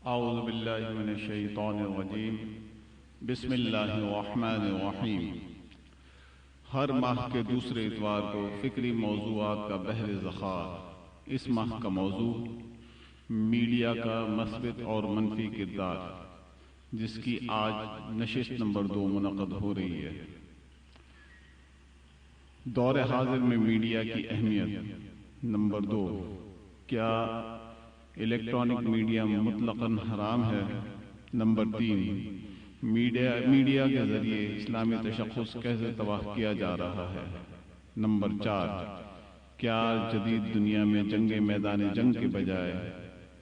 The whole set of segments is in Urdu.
اعوذ باللہ من الشیطان الرجیم بسم اللہ الرحمن الرحیم۔ ہر ماہ کے دوسرے اتوار کو فکری موضوعات کا بحر ذخار۔ اس ماہ کا موضوع میڈیا کا مثبت اور منفی کردار، جس کی آج نشست نمبر 2 منعقد ہو رہی ہے۔ دور حاضر میں میڈیا کی اہمیت۔ نمبر 2، کیا الیکٹرانک میڈیا مطلقاً حرام ہے؟ نمبر 3، میڈیا کے ذریعے اسلامی تشخص کیسے تباہ کیا جا رہا ہے؟ نمبر 4، کیا جدید دنیا میں جنگیں میدان جنگ کے بجائے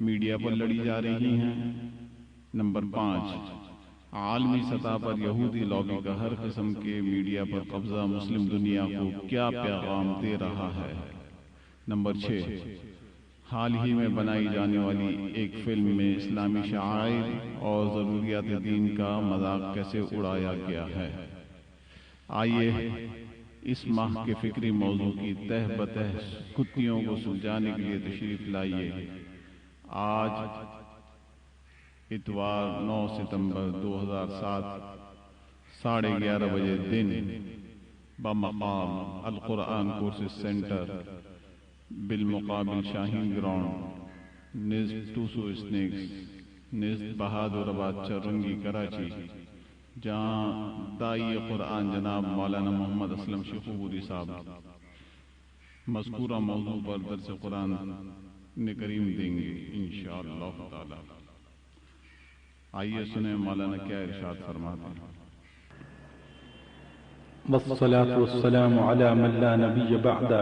میڈیا پر لڑی جا رہی ہیں؟ نمبر 5، عالمی سطح پر یہودی لابی کا ہر قسم کے میڈیا پر قبضہ مسلم دنیا کو کیا پیغام دے رہا ہے؟ نمبر 6، حال ہی میں بنائی جانے والی ایک فلم میں اسلامی شعائر اور ضروریات دین کا مذاق کیسے اڑایا گیا ہے؟ آئیے اس ماہ کے فکری موضوع کی تہ بتہ کتیوں کو سلجھانے کے لیے تشریف لائیے۔ آج اتوار 9 ستمبر 2007 11:30 بجے دن بمقام القرآن کورسز سینٹر بالمقابل شاہین گراؤنڈ نزد ٹوسو اسنیکس نزد بہادر آباد چرنگی کراچی، جہاں داعی قرآن جناب مولانا محمد اسلم شیخوپوری صاحب مذکورہ موضوع پر درس قرآن کریم دیں گے انشاءاللہ تعالی۔ آئیے سنیں مولانا کیا ارشاد فرماتے ہیں۔ والصلاة والسلام على من لا نبي بعد۔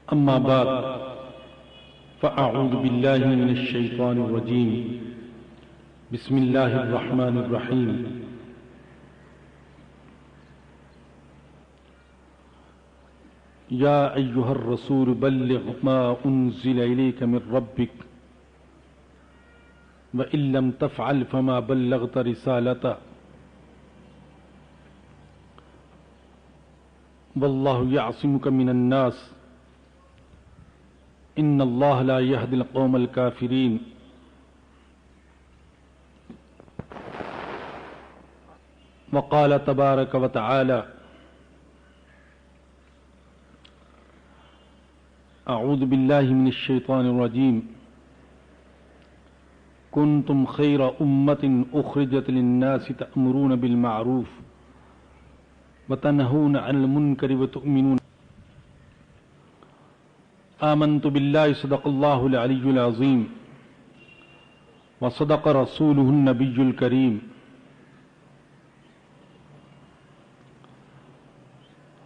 اما بعد فاعوذ باللہ من الشیطان الرجیم، بسم اللہ الرحمن الرحیم۔ یا ایہا الرسول بلغ ما انزل الیک من ربک وَإِن لَّمْ تَفْعَلْ فَمَا بَلَّغْتَ رِسَالَتَهُ وَاللَّهُ يَعْصِمُكَ مِنَ النَّاسِ إِنَّ اللَّهَ لَا يَهْدِي الْقَوْمَ الْكَافِرِينَ۔ وقال تبارك وتعالى: أعوذ بالله من الشيطان الرجيم، كنتم خير أمة أخرجت للناس تأمرون بالمعروف وتنهون عن المنكر وتؤمنون۔ آمنت بالله صدق الله العلي العظيم وصدق رسوله النبي الكريم۔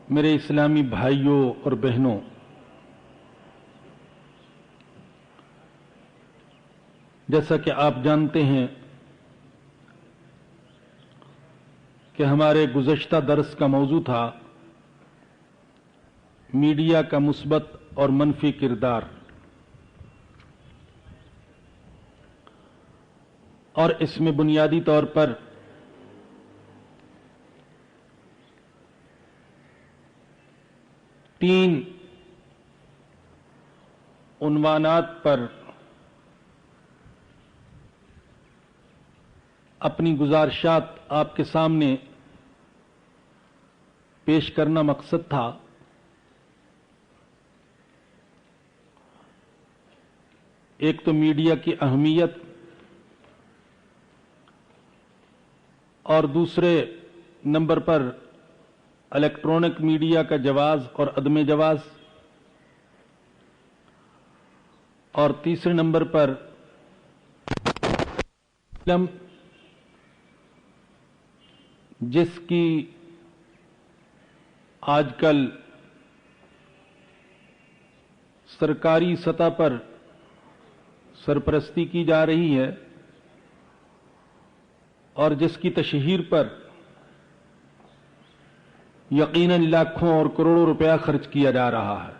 میرے اسلامی بھائیوں اور بہنوں، جیسا کہ آپ جانتے ہیں کہ ہمارے گزشتہ درس کا موضوع تھا میڈیا کا مثبت اور منفی کردار، اور اس میں بنیادی طور پر تین عنوانات پر اپنی گزارشات آپ کے سامنے پیش کرنا مقصد تھا۔ ایک تو میڈیا کی اہمیت، اور دوسرے نمبر پر الیکٹرانک میڈیا کا جواز اور عدم جواز، اور تیسرے نمبر پر فلم جس کی آج کل سرکاری سطح پر سرپرستی کی جا رہی ہے، اور جس کی تشہیر پر یقیناً لاکھوں اور کروڑوں روپیہ خرچ کیا جا رہا ہے،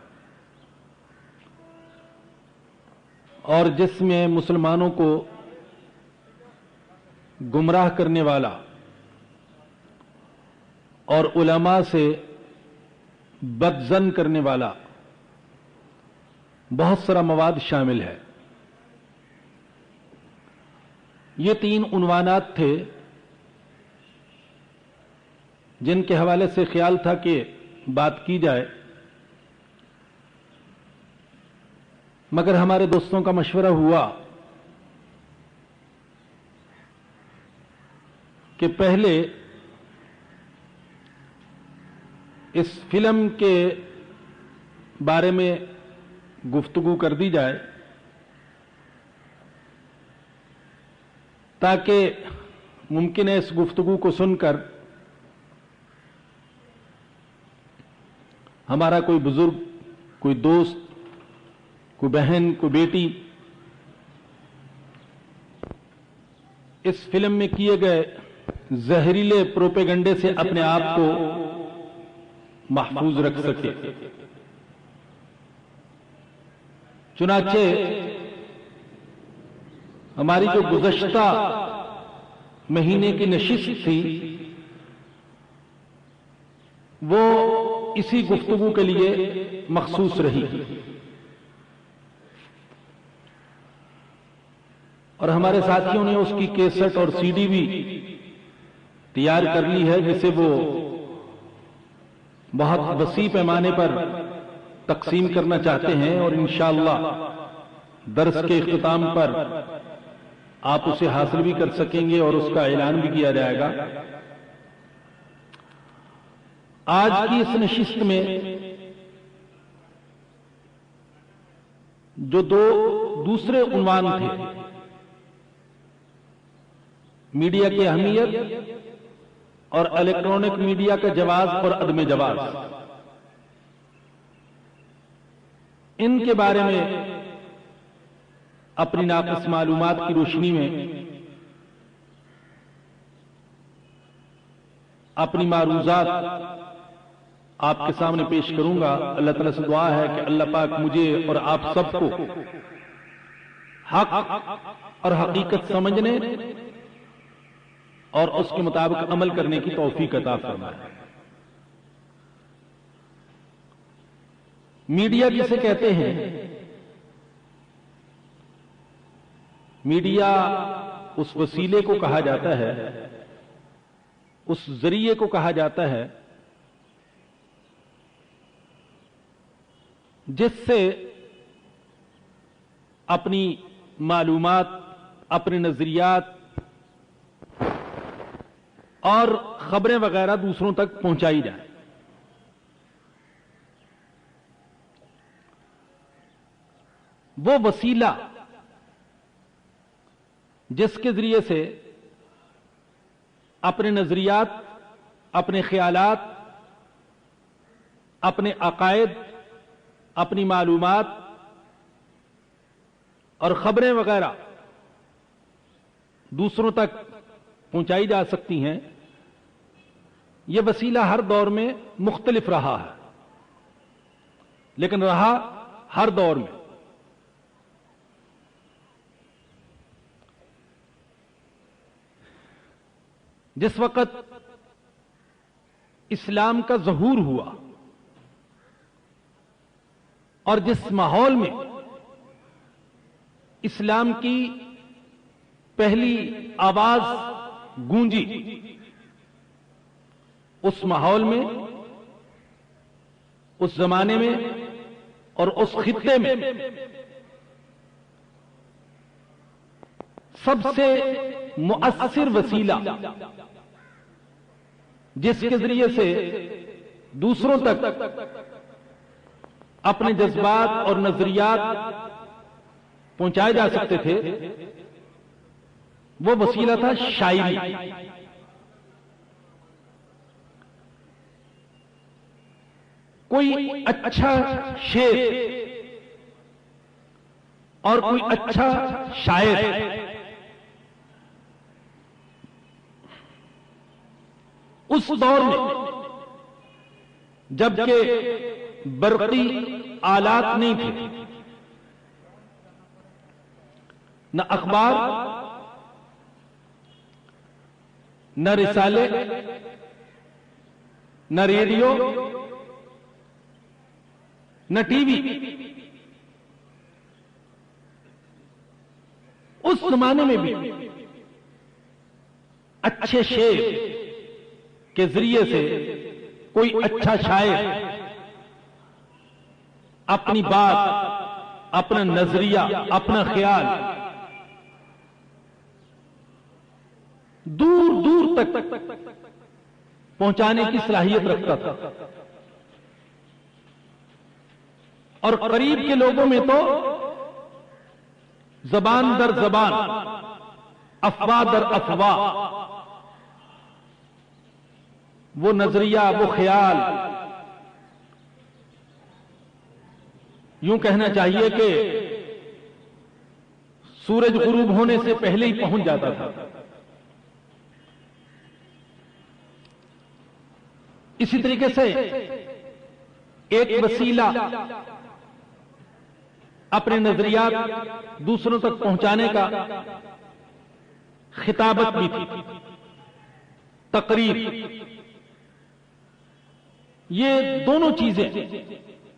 اور جس میں مسلمانوں کو گمراہ کرنے والا اور علماء سے بدظن کرنے والا بہت سارا مواد شامل ہے۔ یہ 3 عنوانات تھے جن کے حوالے سے خیال تھا کہ بات کی جائے، مگر ہمارے دوستوں کا مشورہ ہوا کہ پہلے اس فلم کے بارے میں گفتگو کر دی جائے تاکہ ممکن ہے اس گفتگو کو سن کر ہمارا کوئی بزرگ، کوئی دوست، کوئی بہن، کوئی بیٹی اس فلم میں کیے گئے زہریلے پروپیگنڈے سے اپنے آپ کو محفوظ رکھ سکے۔ چنانچہ ہماری جو گزشتہ مہینے کی نشست تھی وہ اسی گفتگو کے لیے مخصوص رہی، اور ہمارے ساتھیوں نے اس کی کیسٹ اور سی ڈی بھی تیار کر لی ہے جسے وہ بہت وسیع پیمانے پر تقسیم کرنا چاہتے ہیں، اور انشاءاللہ درس کے اختتام پر آپ اسے حاصل بھی کر سکیں گے اور اس کا اعلان بھی کیا جائے گا۔ آج کی اس نشست میں جو دوسرے عنوان تھے، میڈیا کی اہمیت اور الیکٹرانک میڈیا کا جواز اور عدم جواز، ان کے بارے میں اپنی ناقص معلومات کی روشنی میں اپنی معروضات آپ کے سامنے پیش کروں گا۔ اللہ تعالیٰ سے دعا ہے کہ اللہ پاک مجھے اور آپ سب کو حق اور حقیقت سمجھنے اور اس کے مطابق عمل کرنے کی توفیق عطا فرمائے۔ میڈیا کسے کہتے ہیں؟ میڈیا اس وسیلے کو کہا جاتا ہے، اس ذریعے کو کہا جاتا ہے جس سے اپنی معلومات، اپنے نظریات اور خبریں وغیرہ دوسروں تک پہنچائی جائیں۔ وہ وسیلہ جس کے ذریعے سے اپنے نظریات، اپنے خیالات، اپنے عقائد، اپنی معلومات اور خبریں وغیرہ دوسروں تک پہنچائی جا سکتی ہیں، یہ وسیلہ ہر دور میں مختلف رہا ہے، لیکن رہا ہر دور میں۔ جس وقت اسلام کا ظہور ہوا اور جس ماحول میں اسلام کی پہلی آواز گونجی، اس ماحول میں، اس زمانے میں اور اس خطے میں سب سے مؤثر وسیلہ جس کے ذریعے سے دوسروں تک اپنے جذبات اور نظریات پہنچائے جا سکتے تھے، وہ وسیلہ تھا شاعری۔ کوئی اچھا شعر اور کوئی اچھا شاعر اس دور میں، جبکہ برقی آلات نہیں تھے، نہ اخبار، نہ رسالے، نہ ریڈیو، نہ ٹی وی، اس زمانے میں بھی اچھے شعر کے ذریعے سے کوئی اچھا شاعر اپنی بات، اپنا نظریہ، اپنا خیال دور دور تک پہنچانے کی صلاحیت رکھتا تھا، اور قریب کے لوگوں میں تو زبان در زبان، افواہ در افواہ وہ نظریہ، وہ خیال، یوں کہنا چاہیے کہ سورج غروب ہونے سے پہلے ہی پہنچ جاتا تھا۔ اسی طریقے سے ایک وسیلہ اپنے نظریات دوسروں تک پہنچانے کا خطابت بھی تھی، تقریر۔ یہ دونوں چیزیں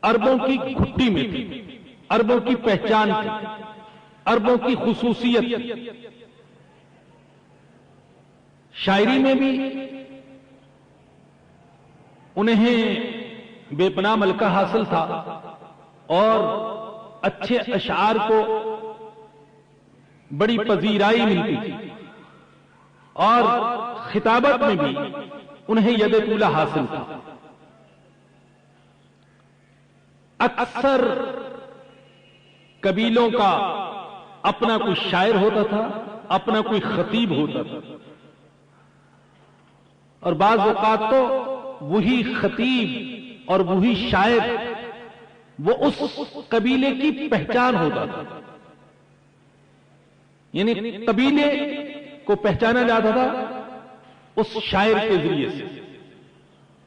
عربوں کی گھٹی میں تھی، عربوں کی پہچان تھی، عربوں کی خصوصیت۔ شاعری میں بھی انہیں بے پناہ ملکہ حاصل تھا، اور اچھے اشعار کو بڑی پذیرائی ملتی تھی، اور خطابت میں بھی انہیں ید طولہ حاصل تھا۔ اکثر قبیلوں کا اپنا کوئی شاعر ہوتا تھا، اپنا کوئی خطیب ہوتا تھا، اور بعض اوقات تو وہی خطیب اور وہی شاعر وہ اس قبیلے کی پہچان ہوتا تھا، یعنی قبیلے کو پہچانا جاتا تھا اس شاعر کے ذریعے سے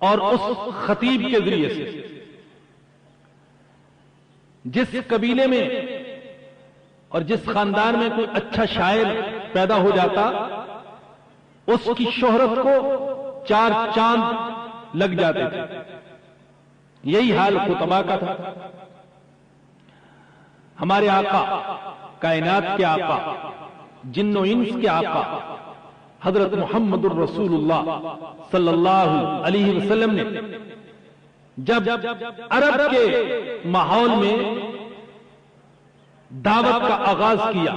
اور اس خطیب کے ذریعے سے۔ جس قبیلے میں اور جس خاندان میں کوئی اچھا شاعر پیدا ہو جاتا، اس کی شہرت کو چار چاند لگ جاتے تھے۔ یہی حال خطباء کا تھا۔ ہمارے آقا، کائنات کے آقا، جن و انس کے آقا حضرت محمد الرسول اللہ صلی اللہ علیہ وسلم نے جب عرب کے ماحول میں دعوت کا آغاز کیا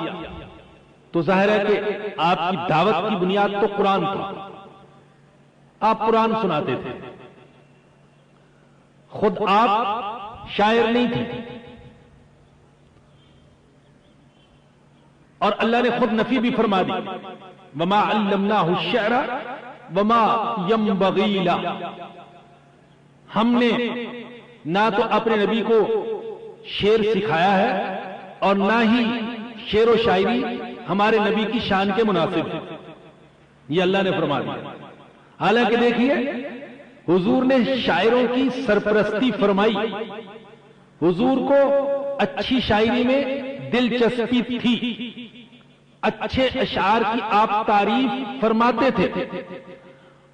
تو ظاہر ہے کہ آپ کی دعوت کی بنیاد تو قرآن تھا۔ آپ قرآن سناتے تھے، خود آپ شاعر نہیں تھے، اور اللہ نے خود نفی بھی فرما دی، وما علمناہ الشعر وما ينبغی لہ۔ ہم نے نہ تو اپنے نبی کو شعر سکھایا ہے اور نہ ہی شعر و شاعری ہمارے نبی کی شان کے مناسب ہے، یہ اللہ نے فرما دیا۔ حالانکہ دیکھیے حضور نے شاعروں کی سرپرستی فرمائی، حضور کو اچھی شاعری میں دلچسپی تھی، اچھے اشعار کی آپ تعریف فرماتے تھے،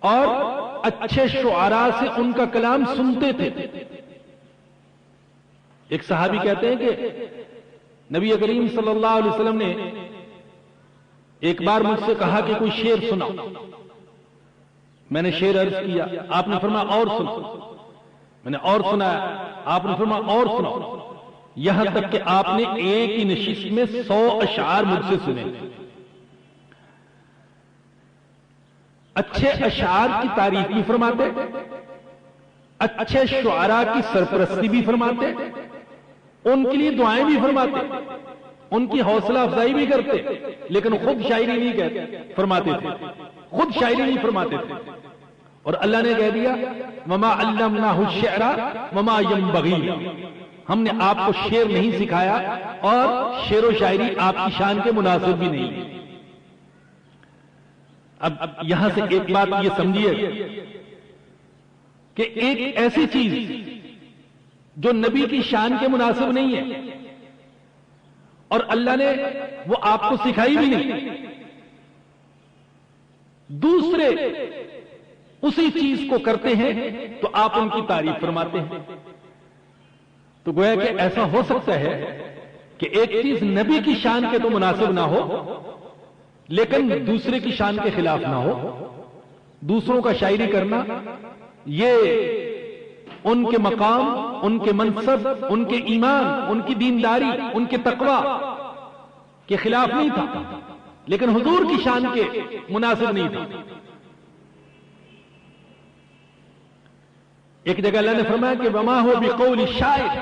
اور اچھے شعراء سے ان کا کلام سنتے تھے۔ ایک صحابی کہتے ہیں کہ نبی کریم صلی اللہ علیہ وسلم نے ایک بار مجھ سے کہا کہ کوئی شعر سنا۔ میں نے شعر عرض کیا، آپ نے فرمایا اور سنا۔ میں نے اور سنایا، آپ نے فرمایا اور سنا، یہاں تک کہ آپ نے ایک ہی نشست میں 100 اشعار مجھ سے سنے۔ اچھے اشعار کی تعریف بھی فرماتے، اچھے شعراء کی سرپرستی بھی فرماتے، ان کے لیے دعائیں بھی فرماتے، ان کی حوصلہ افزائی بھی کرتے، لیکن خود شاعری نہیں کہتے فرماتے تھے، خود شاعری نہیں فرماتے تھے۔ اور اللہ نے کہہ دیا وما علمناہ الشعر وما ينبغی لہ، ہم نے آپ کو شعر نہیں سکھایا اور شعر و شاعری آپ کی شان کے مناسب بھی نہیں ہے۔ اب یہاں سے ایک بات یہ سمجھیے کہ ایک ایسی چیز جو نبی کی شان کے مناسب نہیں ہے اور اللہ نے وہ آپ کو سکھائی بھی نہیں، دوسرے اسی چیز کو کرتے ہیں تو آپ ان کی تعریف فرماتے ہیں۔ تو گویا کہ ایسا ہو سکتا ہے کہ ایک چیز نبی کی شان کے تو مناسب نہ ہو لیکن دوسرے کی شان کے خلاف نہ ہو. دوسروں کا شاعری کرنا یہ ان کے مقام، ان کے منصب، ان کے ایمان، ان کی دینداری، ان کے تقوی کے خلاف نہیں تھا، لیکن حضور کی شان کے مناسب نہیں تھا. ایک جگہ اللہ نے فرمایا کہ وما ہو بقول الشاعر.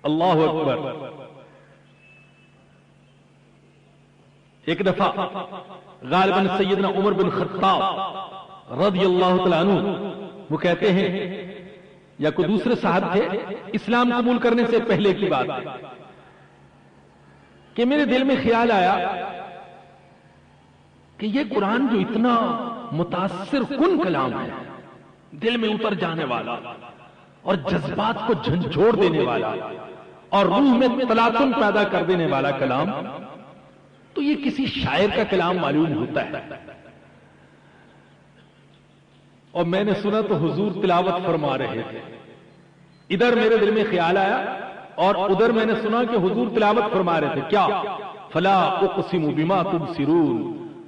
اللہ اکبر. ایک دفعہ غالباً سیدنا عمر بن خطاب رضی اللہ تعالیٰ عنہ وہ کہتے ہیں، یا کوئی دوسرے صاحب تھے، اسلام قبول کرنے سے پہلے کی بات ہے، کہ میرے دل میں خیال آیا کہ یہ قرآن جو اتنا متاثر کن کلام ہے، دل میں اتر جانے والا اور جذبات کو جھنجھوڑ دینے والا اور روح میں تلاطم پیدا کر دینے والا کلام، تو یہ کسی شاعر کا کلام معلوم ہوتا ہے. اور میں نے سنا تو حضور تلاوت فرما رہے تھے. ادھر میرے دل میں خیال آیا اور ادھر میں نے سنا کہ حضور تلاوت فرما رہے تھے. کیا؟ فلا اقسم بما تبصرون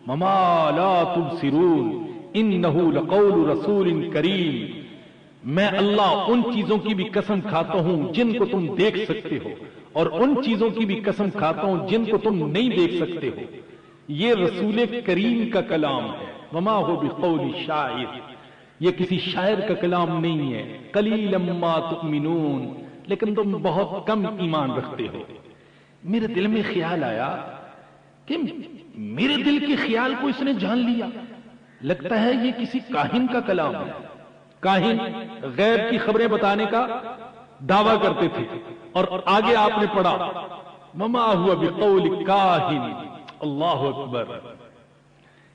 وما لا تبصرون انه لقول رسول کریم. میں اللہ ان چیزوں کی بھی قسم کھاتا ہوں جن کو تم دیکھ سکتے ہو اور ان چیزوں کی بھی قسم کھاتا ہوں جن کو تم نہیں دیکھ سکتے ہو. یہ رسول کریم کا کلام ہے. وما هو بقول شاعر. یہ کسی شاعر کا کلام نہیں ہے. قلیلا ما تؤمنون. لیکن تم بہت کم ایمان رکھتے ہو. میرے دل میں خیال آیا کہ میرے دل کے خیال کو اس نے جان لیا. لگتا ہے یہ کسی کاہن کا کلام ہے. کاہن غیب کی خبریں بتانے کا دعویٰ کرتے تھے اور آگے آپ نے پڑھا وما هو بقول کاہن. اللہ اکبر.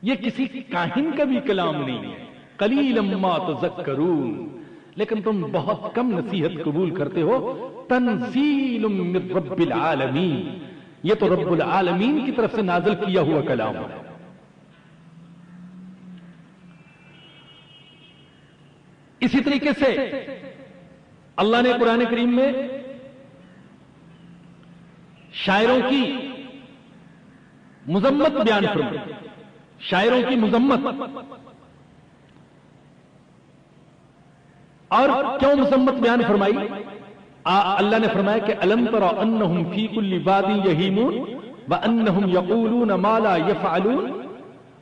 یہ کسی کاہن کا بھی کلام نہیں ہے. قلیلا ما تذکرون. لیکن تم بہت کم نصیحت قبول کرتے ہو. تنزیل من رب العالمین. یہ تو رب العالمین کی طرف سے نازل کیا ہوا کلام ہے. اسی طریقے سے اللہ نے قرآن کریم میں شاعروں کی مذمت بیان فرمائی. شاعروں کی مذمت. اور کیوں مذمت بیان فرمائی؟ اللہ نے فرمایا کہ الم تر انہم فی کل واد یہیمون وانہم یقولون ما لا یفعلون.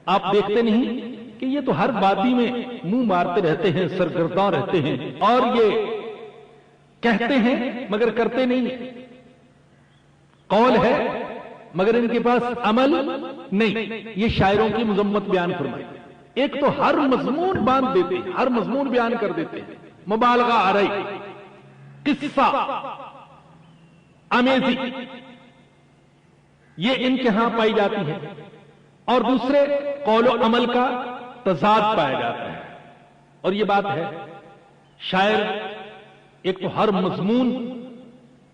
آپ دیکھتے نہیں کہ یہ تو ہر وادی میں منہ مارتے رہتے ہیں، سرگرداں رہتے ہیں اور یہ کہتے ہیں مگر کرتے نہیں. قول ہے مگر ان کے پاس عمل نہیں. یہ شاعروں کی مذمت بیان فرمائی. ایک تو ہر مضمون باندھ دیتے ہیں، ہر مضمون بیان کر دیتے ہیں. مبالغہ آ رہی، قصہ، امیزی، یہ ان کے ہاں پائی جاتی ہے. اور دوسرے قول و عمل کا تضاد پایا جاتا ہے. اور یہ بات ہے شاعر ایک تو ہر مضمون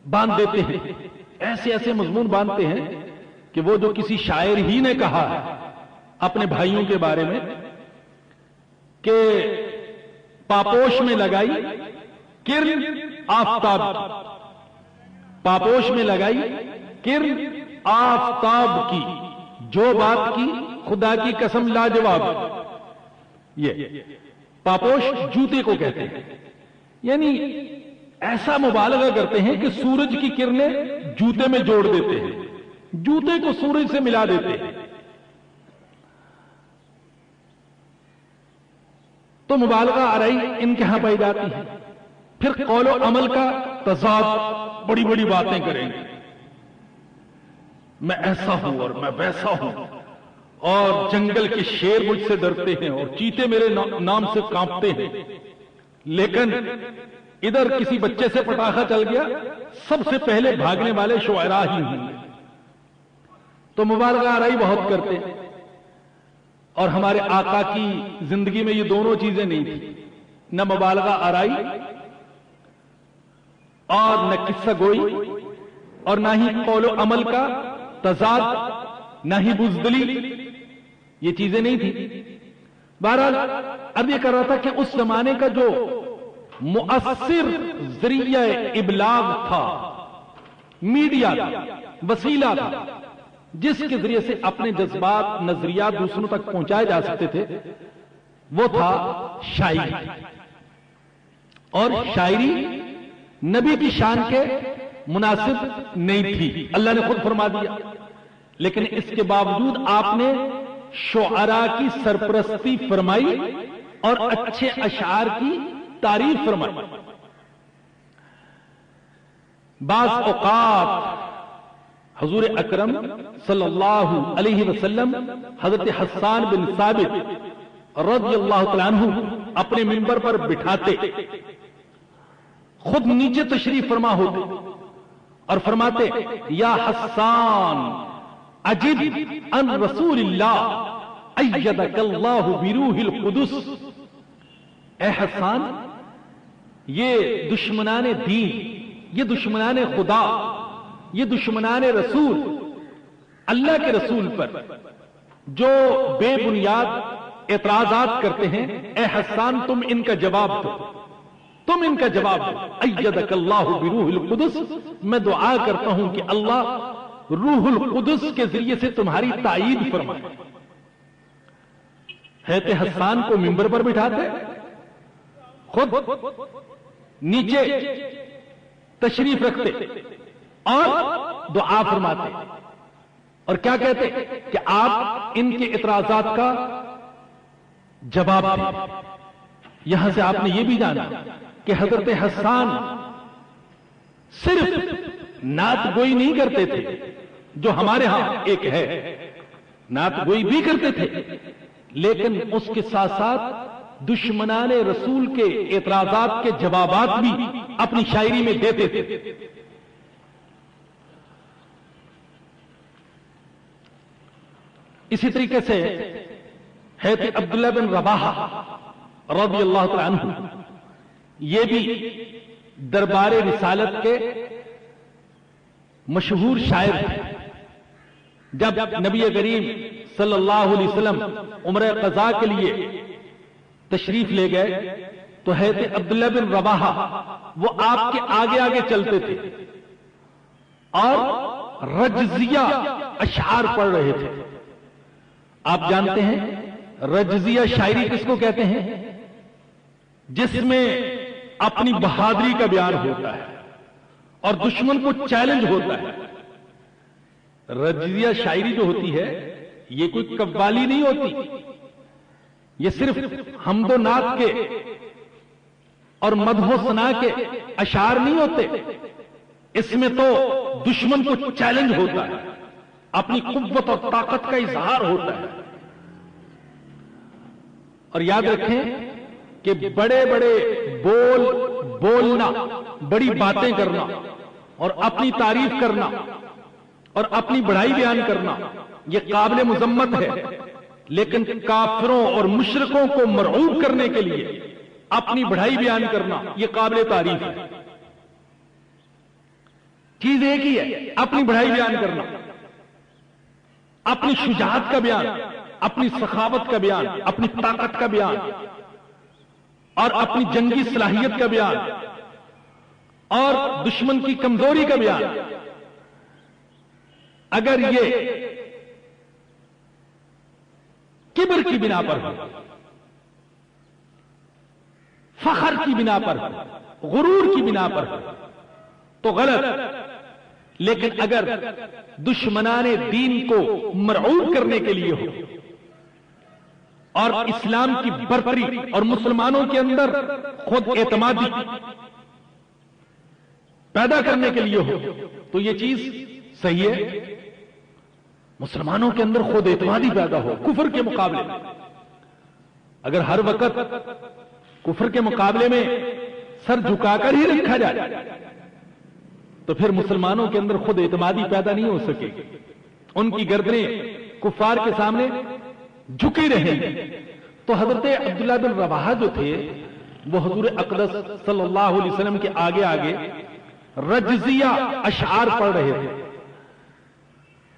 باندھ دیتے ہیں. ایسے ایسے مضمون باندھتے ہیں کہ وہ جو کسی شاعر ہی نے کہا ہے اپنے بھائیوں کے بارے میں کہ پاپوش میں لگائی کرن آفتاب کی. پاپوش میں لگائی کرن آفتاب کی. جو بات کی خدا کی قسم لاجواب. یہ پاپوش جوتے کو کہتے ہیں. یعنی ایسا مبالغہ کرتے ہیں کہ سورج کی کرنیں جوتے میں جوڑ دیتے ہیں، جوتے کو سورج سے ملا دیتے ہیں. تو مبالغہ آرائی ان کے ہاں پائی جاتی ہے. پھر قول و عمل کا تضاد، بڑی بڑی باتیں کریں گے. میں ایسا ہوں اور میں ویسا ہوں اور جنگل کے شیر مجھ سے ڈرتے ہیں اور چیتے میرے نام سے کانپتے ہیں. لیکن ادھر کسی بچے سے پٹاخہ چل گیا، سب سے پہلے بھاگنے والے شعراء ہی ہوں. تو مبالغہ آرائی بہت کرتے. اور ہمارے آقا کی زندگی میں یہ دونوں چیزیں نہیں تھی، نہ مبالغہ آرائی اور نہ قصہ گوئی اور نہ ہی قول و عمل کا تضاد، نہ ہی بزدلی. یہ چیزیں نہیں تھی. بہرحال اب یہ کر رہا تھا کہ اس زمانے کا جو مؤثر ذریعہ ابلاغ تھا میڈیا تھا، وسیلہ تھا جس کے ذریعے سے اپنے جذبات، نظریات دوسروں تک پہنچائے جا سکتے تھے، وہ تھا شاعری. اور شاعری نبی کی شان کے مناسب نہیں تھی، اللہ نے خود فرما دیا. لیکن اس کے باوجود آپ نے شعراء کی سرپرستی فرمائی اور اچھے اشعار کی تعریف فرمائی. بعض اوقات حضور اکرم صلی اللہ علیہ وسلم حضرت حسان بن ثابت رضی اللہ تعالیٰ عنہ اپنے منبر پر بٹھاتے، خود نیچے تشریف فرما ہوتے اور فرماتے یا حسان اجب ان رسول اللہ ایدک اللہ بروح القدس. اے حسان، یہ دشمنان دین، یہ دشمنان خدا، یہ دشمنان رسول، اللہ کے رسول پر جو بے بنیاد اعتراضات کرتے ہیں، اے حسان تم ان کا جواب دو، تم ان کا جواب دو. ایدک اللہ بروح القدس، میں دعا کرتا ہوں کہ اللہ روح القدس کے ذریعے سے تمہاری تائید فرمائے. حضرت حسان کو منبر پر بٹھاتے، خود نیچے تشریف رکھتے اور دعا فرماتے. اور کیا کہتے کہ آپ ان کے اعتراضات کا جواب دیں. یہاں سے آپ نے یہ بھی جانا کہ حضرت حسان صرف نعت گوئی نہیں کرتے تھے جو ہمارے ہاں ایک ہے، نعت گوئی بھی کرتے تھے، لیکن اس کے ساتھ ساتھ دشمنان رسول کے اعتراضات کے جوابات بھی اپنی شاعری میں دیتے تھے. اسی طریقے سے حضرت عبداللہ بن رواحہ رضی اللہ تعالیٰ عنہ یہ بھی دربار رسالت کے مشہور شاعر تھے. جب نبی کریم صلی اللہ علیہ وسلم عمرہ قضاء کے لیے تشریف لے گئے تو حضرت عبداللہ بن رواحہ وہ آپ کے آگے آگے چلتے تھے اور رجزیہ اشعار پڑھ رہے تھے. آپ جانتے ہیں رجزیہ شاعری کس کو کہتے ہیں؟ جس میں اپنی بہادری کا بیان ہوتا ہے اور دشمن کو چیلنج ہوتا ہے. رجزیہ شاعری جو ہوتی ہے یہ کوئی قوالی نہیں ہوتی، یہ صرف حمد و نعت کے اور مدح و ثنا کے اشعار نہیں ہوتے. اس میں تو دشمن کو چیلنج ہوتا ہے، اپنی قوت اور طاقت کا اظہار ہوتا ہے. اور یاد رکھیں کہ بڑے بڑے بولنا، بڑی باتیں کرنا اور اپنی تعریف کرنا اور اپنی بڑائی بیان کرنا یہ قابل مذمت ہے، لیکن کافروں اور مشرکوں کو مرعوب کرنے کے لیے اپنی بڑائی بیان کرنا یہ قابل تعریف ہے. چیز ایک ہی ہے، اپنی بڑائی بیان کرنا، اپنی شجاعت کا بیان، اپنی سخاوت کا بیان، اپنی طاقت کا بیان اور اپنی جنگی صلاحیت کا بیان اور دشمن کی کمزوری کا بیان. اگر یہ کبر کی بنا پر ہو، فخر کی بنا پر ہو، غرور کی بنا پر ہو تو غلط. لیکن اگر دشمنان دین کو مرعوب کرنے کے لیے ہو اور اسلام کی برتری اور مسلمانوں کے اندر خود اعتمادی پیدا کرنے کے لیے ہو تو یہ چیز صحیح ہے. مسلمانوں کے اندر خود اعتمادی پیدا ہو کفر کے مقابلے میں. اگر ہر وقت کفر کے مقابلے میں سر جھکا کر ہی رکھا جائے تو پھر مسلمانوں کے اندر خود اعتمادی پیدا نہیں ہو سکے. ان کی گردنیں کفار کے سامنے جھکی رہیں. تو حضرت عبداللہ بن رواحہ جو تھے وہ حضور اقدس صلی اللہ علیہ وسلم کے آگے آگے رجزیہ اشعار پڑھ رہے تھے.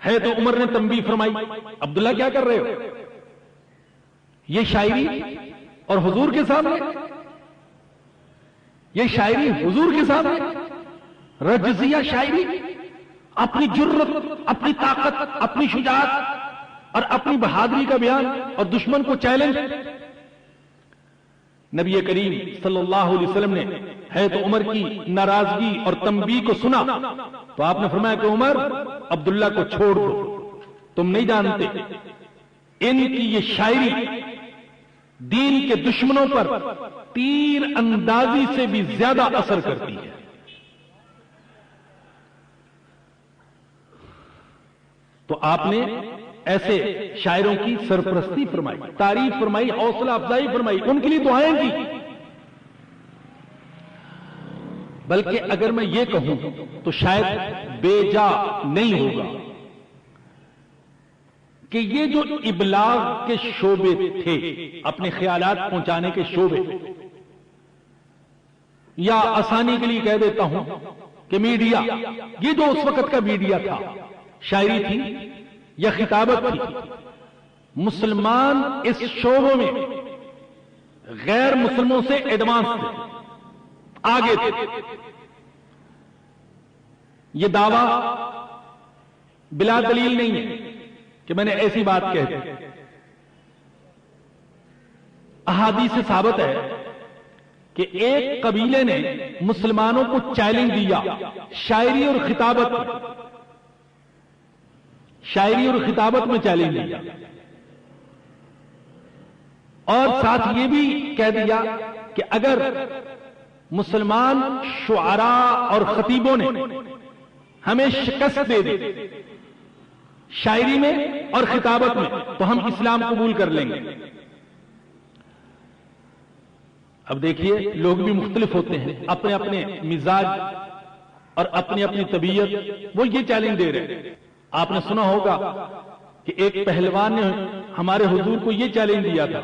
ہے تو عمر نے تنبیہ فرمائی، عبداللہ کیا کر رہے ہو؟ یہ شاعری اور حضور کے سامنے، یہ شاعری حضور کے سامنے، رجزیہ شاعری اپنی جرت، اپنی طاقت، اپنی شجاعت اور اپنی بہادری کا بیان اور دشمن کو چیلنج. نبی کریم صلی اللہ علیہ وسلم نے حضرت عمر کی ناراضگی اور تنبیہ کو سنا تو آپ نے فرمایا کہ عمر، عبداللہ کو چھوڑ دو، تم نہیں جانتے ان کی یہ شاعری دین کے دشمنوں پر تیر اندازی سے بھی زیادہ اثر کرتی ہے. تو آپ نے ایسے شاعروں کی سرپرستی فرمائی، تعریف فرمائی، حوصلہ افزائی فرمائی، ان کے لیے دعائیں کی. بلکہ اگر میں یہ کہوں تو شاید بے جا نہیں ہوگا کہ یہ جو ابلاغ کے شعبے تھے، اپنے خیالات پہنچانے کے شعبے، یا آسانی کے لیے کہہ دیتا ہوں کہ میڈیا، یہ جو اس وقت کا میڈیا تھا، شاعری تھی یا خطابت تھی، مسلمان اس شعبوں میں غیر مسلموں سے ایڈوانس تھے، آگے تھے. یہ دعویٰ بلا دلیل نہیں ہے کہ میں نے ایسی بات کہہ دی. احادیث سے ثابت ہے کہ ایک قبیلے نے مسلمانوں کو چیلنج دیا شاعری اور خطابت میں، شاعری اور خطابت میں چیلنج دیا، اور ساتھ یہ بھی کہہ دیا کہ اگر مسلمان شعراء اور خطیبوں نے ہمیں شکست دے دی شاعری میں اور خطابت میں تو ہم اسلام قبول کر لیں گے. اب دیکھیے لوگ بھی مختلف ہوتے ہیں، اپنے اپنے مزاج اور اپنی اپنی طبیعت، وہ یہ چیلنج دے رہے ہیں. آپ نے سنا ہوگا کہ ایک پہلوان نے ہمارے حضور کو یہ چیلنج دیا تھا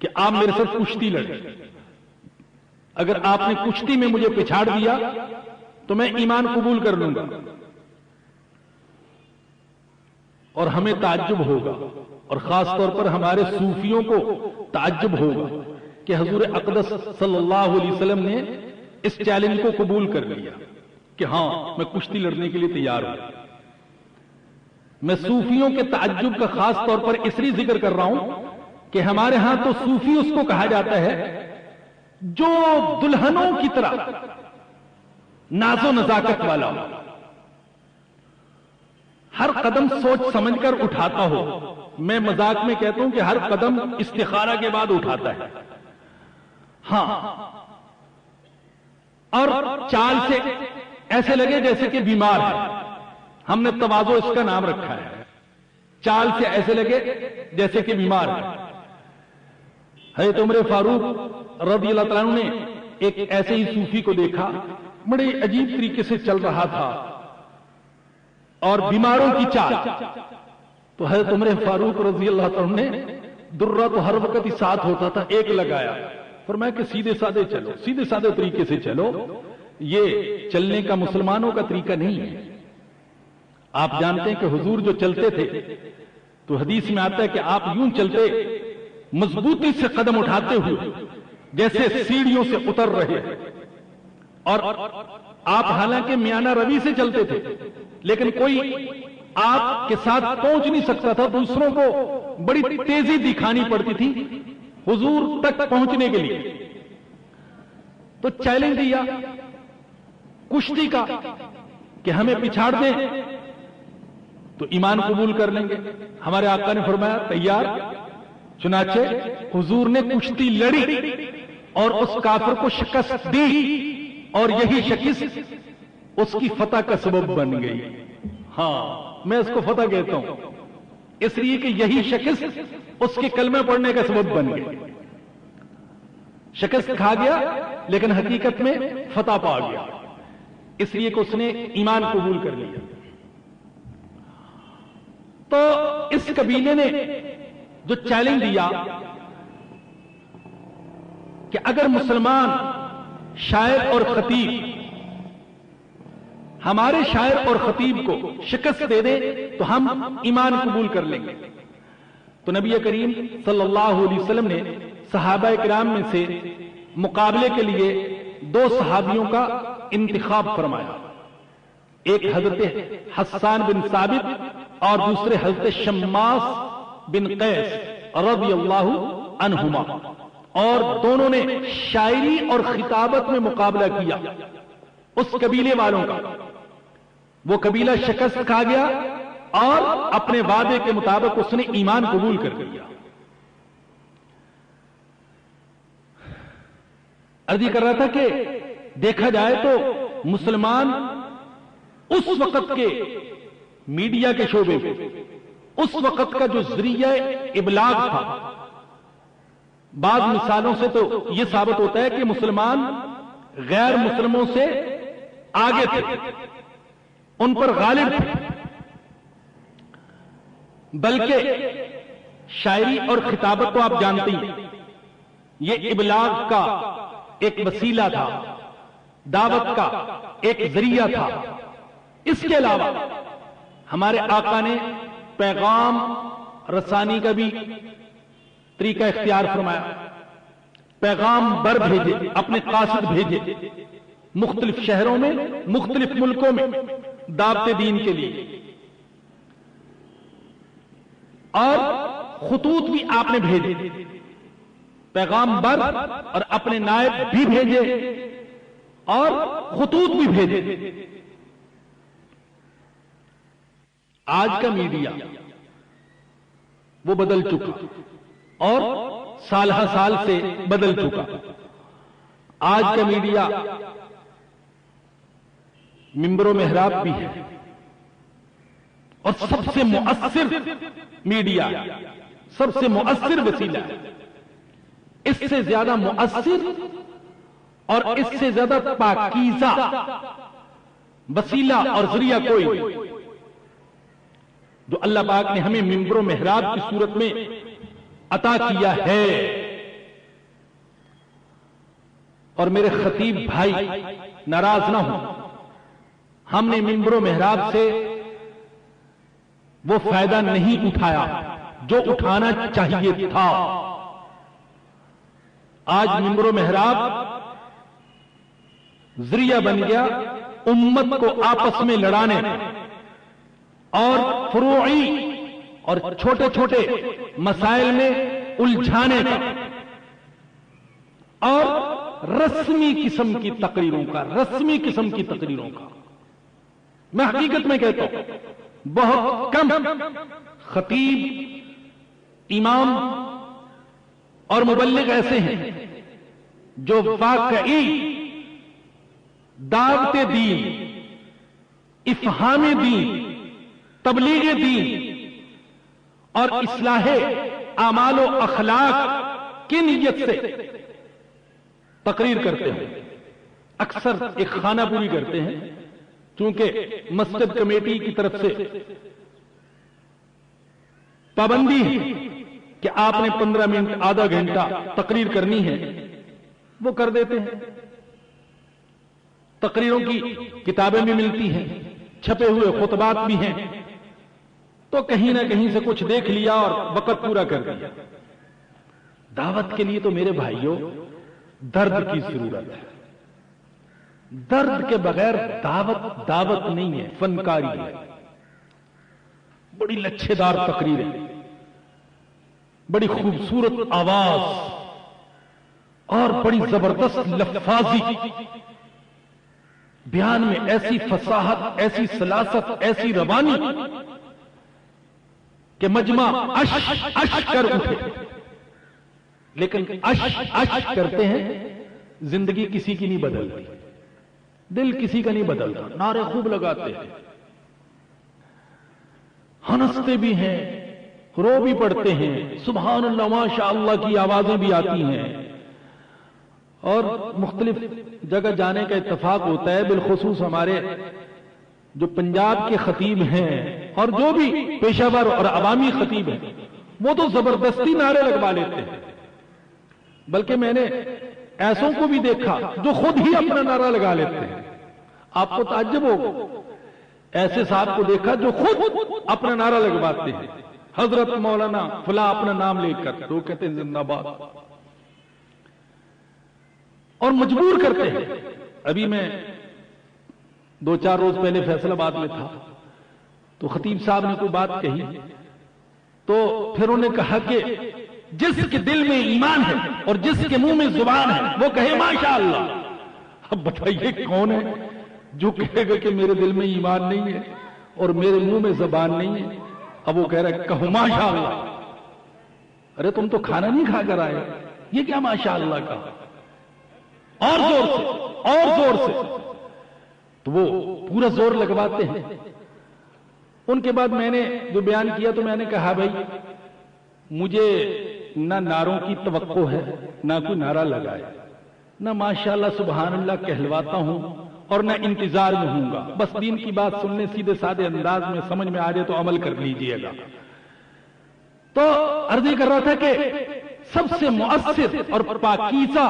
کہ آپ میرے ساتھ کشتی لڑیں، اگر آپ نے کشتی میں مجھے پچھاڑ دیا تو میں ایمان قبول کر لوں گا. اور ہمیں تعجب ہوگا، اور خاص طور پر ہمارے صوفیوں کو تعجب ہوگا کہ حضور اقدس صلی اللہ علیہ وسلم نے اس چیلنج کو قبول کر لیا کہ ہاں میں کشتی لڑنے کے لیے تیار ہوں. میں صوفیوں کے تعجب کا خاص طور پر اس لیے ذکر کر رہا ہوں کہ ہمارے ہاں تو صوفی اس کو کہا جاتا ہے جو دلہنوں کی طرح ناز و نزاکت والا ہو، ہر قدم سوچ سمجھ کر اٹھاتا ہو. میں مذاق میں کہتا ہوں کہ ہر قدم استخارہ کے بعد اٹھاتا ہے. ہاں، اور چال سے ایسے لگے جیسے کہ بیمار ہے. ہم نے تواضع اس کا نام رکھا ہے. چال سے ایسے لگے جیسے کہ بیمار ہے. حضرت عمر فاروق رضی اللہ تعالیٰ عنہ نے ایک ایسے ہی صوفی کو دیکھا، بڑے عجیب طریقے سے چل رہا تھا اور بیماروں کی چال. تو حضرت عمر فاروق رضی اللہ تعالیٰ نے درہ تو ہر وقت ہی ساتھ ہوتا تھا، ایک لگایا، فرمایا کہ سیدھے سادے چلو، سیدھے سادے طریقے سے چلو، یہ چلنے کا مسلمانوں کا طریقہ نہیں ہے. آپ جانتے ہیں کہ حضور جو چلتے تھے تو حدیث میں آتا ہے کہ آپ یوں چلتے، مضبوطی سے قدم اٹھاتے ہوئے جیسے سیڑھیوں سے اتر رہے، اور آپ حالانکہ میانہ روی سے چلتے تھے لیکن کوئی آپ کے ساتھ پہنچ نہیں سکتا تھا، دوسروں کو بڑی تیزی دکھانی پڑتی تھی حضور تک پہنچنے کے لیے. تو چیلنج دیا کشتی کا کہ ہمیں پچھاڑ دیں تو ایمان قبول کر لیں گے. ہمارے آقا نے فرمایا تیار. چنانچہ حضور نے کشتی لڑی اور اس کافر کو شکست دی، اور یہی شکست اس کی فتح کا سبب بن گئی. ہاں، میں اس کو فتح کہتا ہوں اس لیے کہ یہی شکست اس کے کلمہ پڑھنے کا سبب بن گئی. شکست کھا گیا لیکن حقیقت میں فتح پا گیا، اس لیے کہ اس نے ایمان قبول کر لیا. تو اس قبیلے نے جو چیلنج دیا کہ اگر مسلمان شاعر اور خطیب ہمارے شاعر اور خطیب کو شکست دے دیں تو ہم ایمان قبول کر لیں گے. تو نبی کریم صلی اللہ علیہ وسلم نے صحابہ کرام میں سے مقابلے کے لیے 2 صحابیوں کا انتخاب فرمایا. ایک حضرت حسان بن ثابت اور دوسرے حضرت شماس بن قیس رضی اللہ عنہما، اور دونوں نے شاعری اور خطابت میں مقابلہ کیا اس قبیلے والوں کا۔ وہ قبیلہ شکست کھا گیا اور اپنے وعدے کے مطابق اس نے ایمان قبول کر لیا۔ عرض یہ کر رہا تھا کہ دیکھا جائے تو مسلمان اس وقت کے میڈیا کے شعبے میں اس وقت کا جو ذریعہ ابلاغ تھا، بعض مثالوں سے تو یہ ثابت ہوتا ہے کہ مسلمان غیر مسلموں سے آگے تھے، ان پر غالب تھے، بلکہ شاعری اور خطابت تو آپ جانتے ہیں یہ ابلاغ کا ایک وسیلہ تھا، دعوت کا ایک ذریعہ تھا۔ اس کے علاوہ ہمارے آقا نے پیغام رسانی کا بھی طریقہ اختیار فرمایا، پیغام بر بھیجے، اپنے قاصد بھیجے مختلف شہروں میں، مختلف ملکوں میں دعوت دین کے لیے، اور خطوط بھی آپ نے بھیجے، پیغام بر اور اپنے نائب بھی بھیجے اور خطوط بھی بھیجے۔ آج کا میڈیا وہ بدل چکا اور سال ہر سال سے بدل چکا۔ آج کا میڈیا منبر و محراب بھی ہے اور سب سے مؤثر میڈیا، سب سے مؤثر وسیلہ ہے۔ اس سے زیادہ مؤثر اور اس سے زیادہ پاکیزہ وسیلہ اور ذریعہ کوئی نہیں جو اللہ پاک نے ہمیں منبر و محراب کی صورت میں عطا کیا ہے۔ اور میرے خطیب بھائی ناراض نہ ہوں، ہم نے منبر و محراب سے وہ فائدہ نہیں اٹھایا جو اٹھانا چاہیے تھا۔ آج منبر و محراب ذریعہ بن گیا امت کو آپس میں لڑانے اور فروعی اور چھوٹے چھوٹے مسائل میں الجھانے کا، اور رسمی قسم کی تقریروں کا، رسمی قسم کی تقریروں کا۔ میں حقیقت میں کہتا ہوں بہت کم خطیب، امام اور مبلغ ایسے ہیں جو واقعی دعوت دین، افہام دین، تبلیغ دین اور اصلاح اعمال و اخلاق کی نیت سے تقریر کرتے ہیں۔ اکثر ایک خانہ پوری کرتے ہیں، چونکہ مسجد کمیٹی کی طرف سے پابندی ہے کہ آپ نے 15 منٹ آدھا گھنٹہ تقریر کرنی ہے، وہ کر دیتے ہیں۔ تقریروں کی کتابیں بھی ملتی ہیں، چھپے ہوئے خطبات بھی ہیں، تو کہیں نہ کہیں سے کچھ دیکھ لیا اور وقت پورا کر دیا۔ دعوت کے لیے تو میرے بھائیوں درد کی ضرورت ہے۔ درد کے بغیر دعوت نہیں ہے، فنکاری ہے۔ بڑی لچھے دار تقریریں، بڑی خوبصورت آواز اور بڑی زبردست لفاظی، بیان میں ایسی فصاحت، ایسی سلاست، ایسی روانی کہ مجمع اش کر اٹھے۔ لیکن اش کرتے ہیں، زندگی کسی کی نہیں بدلتی، دل کسی کا نہیں بدلتا۔ نعرے خوب لگاتے ہیں، ہنستے بھی ہیں، رو بھی پڑتے ہیں، سبحان اللہ ماشاء اللہ کی آوازیں بھی آتی ہیں، اور مختلف جگہ جانے کا اتفاق ہوتا ہے۔ بالخصوص ہمارے جو پنجاب کے خطیب ہیں اور جو بھی پیشہ ور اور عوامی خطیب ہیں، وہ تو زبردستی نعرے لگوا لیتے ہیں۔ بلکہ میں نے ایسوں کو بھی دیکھا جو خود ہی اپنا نعرہ لگا لیتے ہیں۔ آپ کو تعجب ہوگا، ایسے صاحب کو دیکھا جو خود اپنا نعرہ لگواتے ہیں، حضرت مولانا فلاں اپنا نام لے کر، تو کہتے ہیں زندہ باد، اور مجبور کرتے ہیں۔ ابھی میں 2-4 روز پہلے فیصل آباد میں تھا، تو خطیب صاحب نے کوئی بات کہی، تو پھر انہوں نے کہا کہ جس کے دل میں ایمان ہے اور جس کے منہ میں زبان ہے وہ کہے ماشاءاللہ۔ اب بتائیے کون ہے جو کہے گا کہ میرے دل میں ایمان نہیں ہے اور میرے منہ میں زبان نہیں ہے؟ اب وہ کہہ رہا ہے کہو ماشاءاللہ۔ ارے تم تو کھانا نہیں کھا کر آئے، یہ کیا ماشاءاللہ کا؟ اور زور سے، اور زور سے، تو وہ پورا زور لگواتے ہیں۔ ان کے بعد میں نے جو بیان کیا تو میں نے کہا بھائی مجھے نہ نعروں کی توقع ہے، نہ کوئی نعرہ لگائے، نہ ماشاءاللہ سبحان اللہ کہلواتا ہوں اور نہ انتظار میں ہوں گا، بس دین کی بات سننے سیدھے سادے انداز میں سمجھ میں آ جائے تو عمل کر لیجئے گا۔ تو عرض کر رہا تھا کہ سب سے مؤثر اور پاکیزہ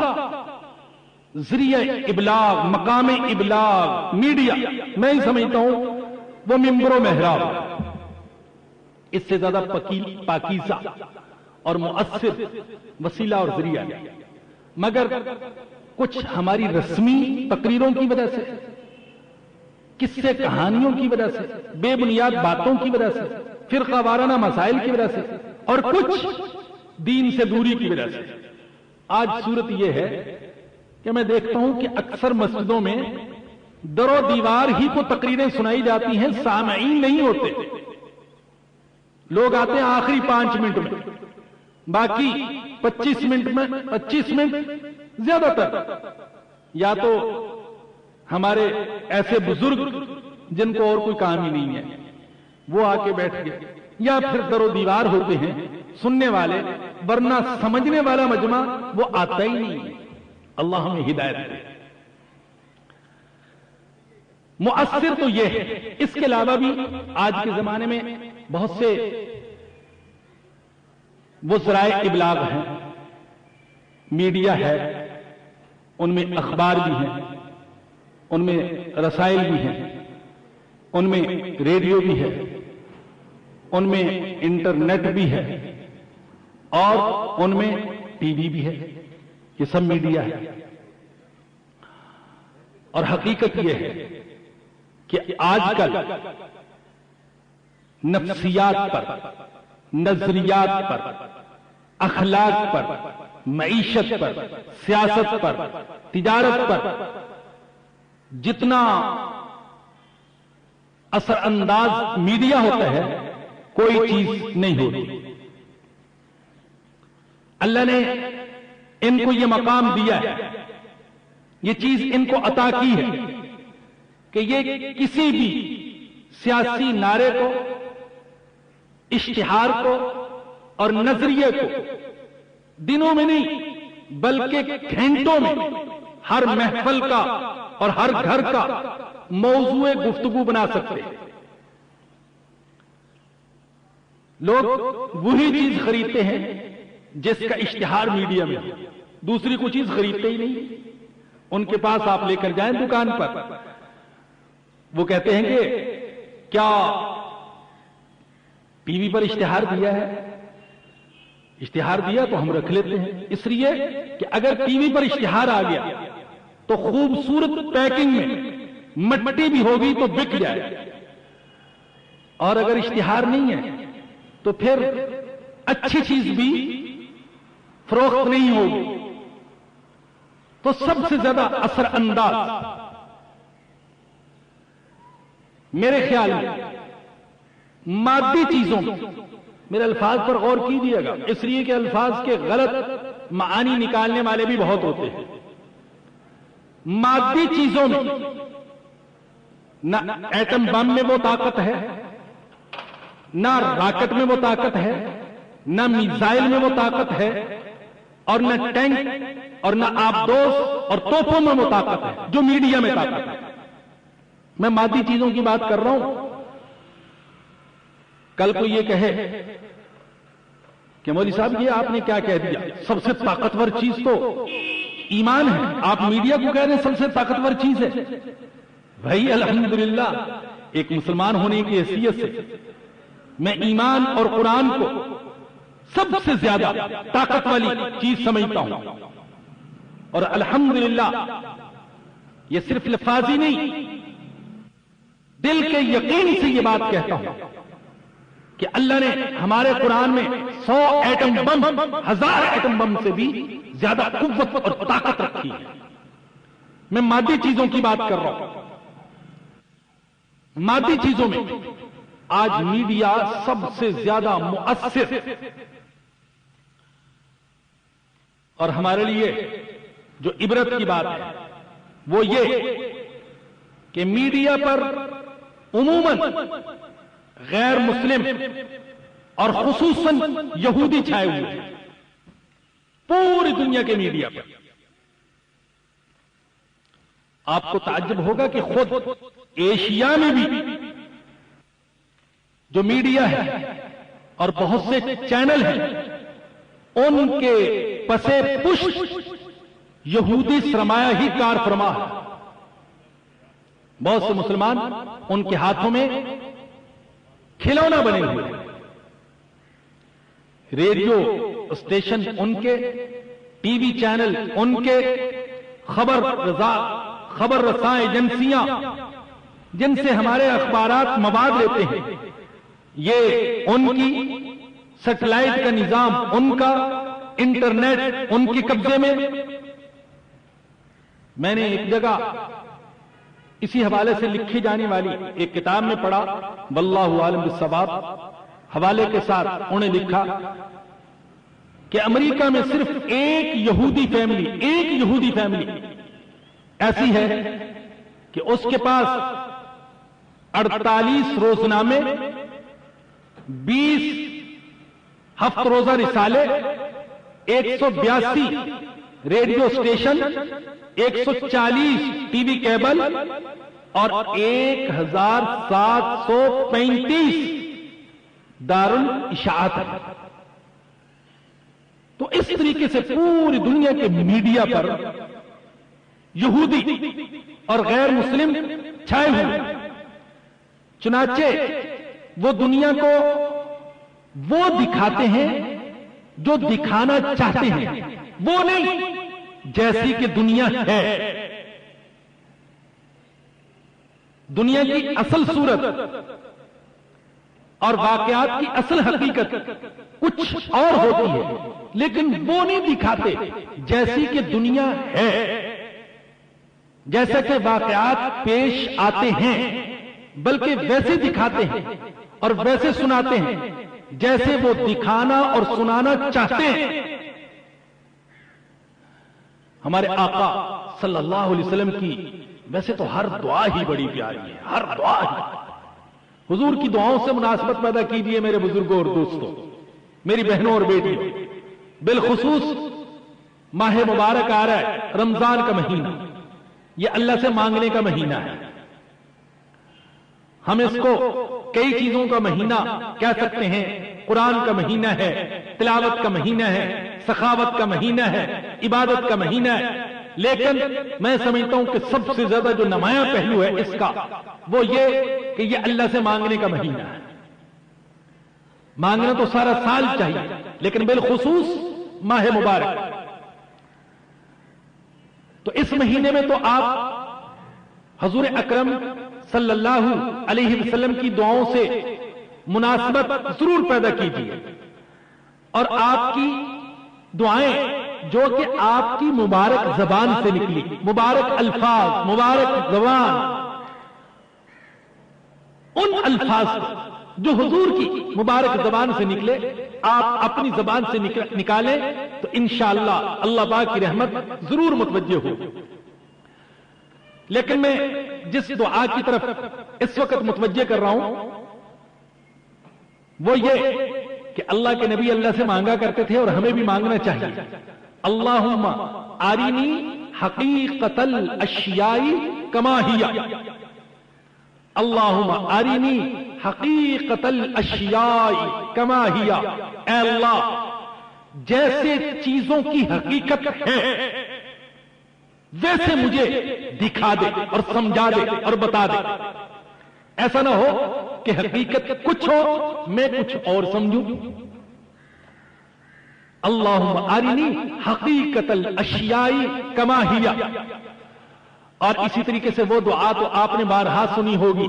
ذریعہ ابلاغ، مقام ابلاغ، میڈیا میں ہی سمجھتا ہوں وہ منبر و محراب، اس سے زیادہ پاکیزہ اور مؤثر وسیلہ اور ذریعہ، مگر کچھ ہماری رسمی تقریروں کی وجہ سے، قصے کہانیوں کی وجہ سے، بے بنیاد باتوں کی وجہ سے، فرقہ وارانہ مسائل کی وجہ سے، اور کچھ دین سے دوری کی وجہ سے آج صورت یہ ہے کہ میں دیکھتا ہوں کہ اکثر مسجدوں میں در و دیوار ہی کو تقریریں سنائی جاتی ہیں، سامعین نہیں ہوتے۔ لوگ آتے ہیں آخری 5 منٹ میں، باقی 25 منٹ زیادہ تر یا تو ہمارے ایسے بزرگ جن کو اور کوئی کام ہی نہیں ہے وہ آ کے بیٹھ گئے، یا پھر در و دیوار ہوتے ہیں سننے والے، ورنہ سمجھنے والا مجمع وہ آتا ہی نہیں ہے۔ اللہ ہمیں ہدایت دے۔ مؤثر تو یہ ہے، اس کے علاوہ بھی آج کے زمانے میں بہت سے وہ ذرائع ابلاغ ہیں، میڈیا ہے، ان میں اخبار بھی ہیں، ان میں رسائل بھی ہیں، ان میں ریڈیو بھی ہے، ان میں انٹرنیٹ بھی ہے، اور ان میں ٹی وی بھی ہے۔ یہ سب میڈیا ہے، اور حقیقت یہ ہے کہ آج کل نفسیات پر، نظریات پر، اخلاق پر، معیشت پر، سیاست پر، تجارت پر جتنا اثر انداز میڈیا ہوتا ہے کوئی چیز نہیں ہوتی۔ اللہ نے ان کو یہ مقام دیا ہے، یہ چیز ان کو عطا کی ہے کہ یہ کسی بھی سیاسی نعرے کو، اشتہار کو اور نظریے کو دنوں میں نہیں بلکہ گھنٹوں میں ہر محفل کا اور ہر گھر کا موضوع گفتگو بنا سکتے ہیں۔ لوگ وہی چیز خریدتے ہیں جس کا اشتہار میڈیا میں، دوسری کوئی چیز خریدتے ہی نہیں۔ ان کے پاس آپ لے کر جائیں دکان پر، وہ کہتے ہیں کہ کیا ٹی وی پر اشتہار دیا ہے؟ اشتہار دیا تو ہم رکھ لیتے ہیں، اس لیے کہ اگر ٹی وی پر اشتہار آ گیا تو خوبصورت پیکنگ میں مٹی بھی ہوگی تو بک جائے، اور اگر اشتہار نہیں ہے تو پھر اچھی چیز بھی فروخت نہیں ہوگی۔ تو سب سے زیادہ اثر انداز میرے خیال میں مادی چیزوں میں، میرے الفاظ پر غور کیجیے گا اس لیے کہ الفاظ کے غلط معانی نکالنے والے بھی بہت ہوتے ہیں۔ مادی چیزوں میں نہ ایٹم بم میں وہ طاقت ہے، نہ راکٹ میں وہ طاقت ہے، نہ میزائل میں وہ طاقت ہے، اور نہ ٹینک اور نہ آبدوز اور توپوں میں وہ طاقت ہے جو میڈیا میں طاقت ہے۔ میں مادی چیزوں کی بات کر رہا ہوں۔ کل کو یہ کہے کہ مولوی صاحب یہ آپ نے کیا کہہ دیا، سب سے طاقتور چیز تو ایمان ہے، آپ میڈیا کو کہہ رہے ہیں سب سے طاقتور چیز ہے۔ بھائی الحمدللہ ایک مسلمان ہونے کی حیثیت سے میں ایمان اور قرآن کو سب سے زیادہ طاقت والی چیز سمجھتا ہوں، اور الحمدللہ یہ صرف لفاظی نہیں دل کے یقین سے یہ بات کہتا ہوں کہ اللہ نے ہمارے قرآن میں 100 ایٹم بم 1000 ایٹم بم سے بھی زیادہ قوت اور طاقت رکھی ہے. میں مادی چیزوں کی بات کر رہا ہوں. مادی چیزوں میں آج میڈیا سب سے زیادہ مؤثر اور ہمارے لیے جو عبرت کی بات ہے وہ یہ کہ میڈیا پر عموماً غیر مسلم اور خصوصاً یہودی چھائے ہوئے ہیں. پوری دنیا کے میڈیا پر آپ کو تعجب ہوگا کہ خود ایشیا میں بھی جو میڈیا ہے اور بہت سے چینل ہیں ان کے پسے پشت یہودی سرمایہ ہی کار فرما ہے. بہت سے مسلمان ان کے ہاتھوں میں کھلونا بنے ہوئے ہیں. ریڈیو اسٹیشن ان کے، ٹی وی چینل ان کے، خبر رساں ایجنسیاں جن سے ہمارے اخبارات مواد لیتے ہیں یہ ان کی، سیٹلائٹ کا نظام ان کا، انٹرنیٹ ان کے قبضے میں. میں نے ایک جگہ اسی حوالے سے لکھی جانے والی ایک کتاب میں پڑھا، واللہ عالم بالصواب، حوالے کے ساتھ انہوں نے لکھا کہ امریکہ میں صرف ایک یہودی فیملی ایسی ہے کہ اس کے پاس 48 روزنامے، 20 ہفت روزہ رسالے، 182 radio station, 140 T V cable اور 1735 دارالاشاعت ہے. تو اس طریقے سے پوری دنیا کے میڈیا پر یہودی اور غیر مسلم چھائے ہوئے. چنانچہ وہ دنیا کو وہ دکھاتے ہیں جو دکھانا چاہتے ہیں، وہ نہیں جیسی کہ دنیا ہے. دنیا کی اصل صورت اور واقعات کی اصل حقیقت کچھ اور ہوتی ہے، لیکن وہ نہیں دکھاتے جیسی کہ دنیا ہے. جیسا کہ واقعات پیش آتے ہیں بلکہ ویسے دکھاتے ہیں اور ویسے سناتے ہیں جیسے وہ دکھانا اور سنانا چاہتے ہیں. ہمارے آقا صلی اللہ علیہ وسلم کی ویسے تو ہر دعا ہی بڑی پیاری ہے، ہر دعا ہی. حضور کی دعاؤں سے مناسبت پیدا کیجئے میرے بزرگوں اور دوستوں، میری بہنوں اور بیٹیوں. بالخصوص ماہ مبارک آ رہا ہے، رمضان کا مہینہ، یہ اللہ سے مانگنے کا مہینہ ہے. ہم اس کو کئی چیزوں کا مہینہ کہہ سکتے ہیں. قرآن کا مہینہ ہے، تلاوت کا مہینہ ہے، سخاوت کا مہینہ ہے، عبادت کا مہینہ ہے. لیکن میں سمجھتا ہوں کہ سب سے زیادہ جو نمایاں پہلو ہے اس کا وہ یہ کہ یہ اللہ سے مانگنے کا مہینہ ہے. مانگنا تو سارا سال چاہیے لیکن بالخصوص ماہ مبارک. تو اس مہینے میں تو آپ حضور اکرم صلی اللہ علیہ وسلم کی دعاؤں سے مناسبت ضرور پیدا کیجیے، اور آپ کی دعائیں جو کہ آپ کی مبارک زبان سے نکلی، مبارک الفاظ، مبارک زبان، ان الفاظ کو جو حضور کی مبارک زبان سے نکلے آپ اپنی زبان سے نکالیں تو انشاءاللہ اللہ پاک کی رحمت ضرور متوجہ ہو. لیکن میں جس دعا کی طرف اس وقت متوجہ کر رہا ہوں وہ یہ کہ اللہ کے نبی اللہ سے مانگا کرتے تھے اور ہمیں بھی مانگنا چاہیے. اللہم آرینی حقیقت الاشیاء کما ہی، اللہم آرینی حقیقت الاشیاء کما ہی. اے اللہ جیسے چیزوں کی حقیقت ہے ویسے مجھے دکھا دے اور سمجھا دے اور بتا دے. ایسا نہ ہو کہ حقیقت کچھ ہو میں کچھ اور سمجھوں. اللہم ارنی حقیقت الاشیاء کما ہی. اور اسی طریقے سے وہ دعا تو آپ نے بارہا سنی ہوگی،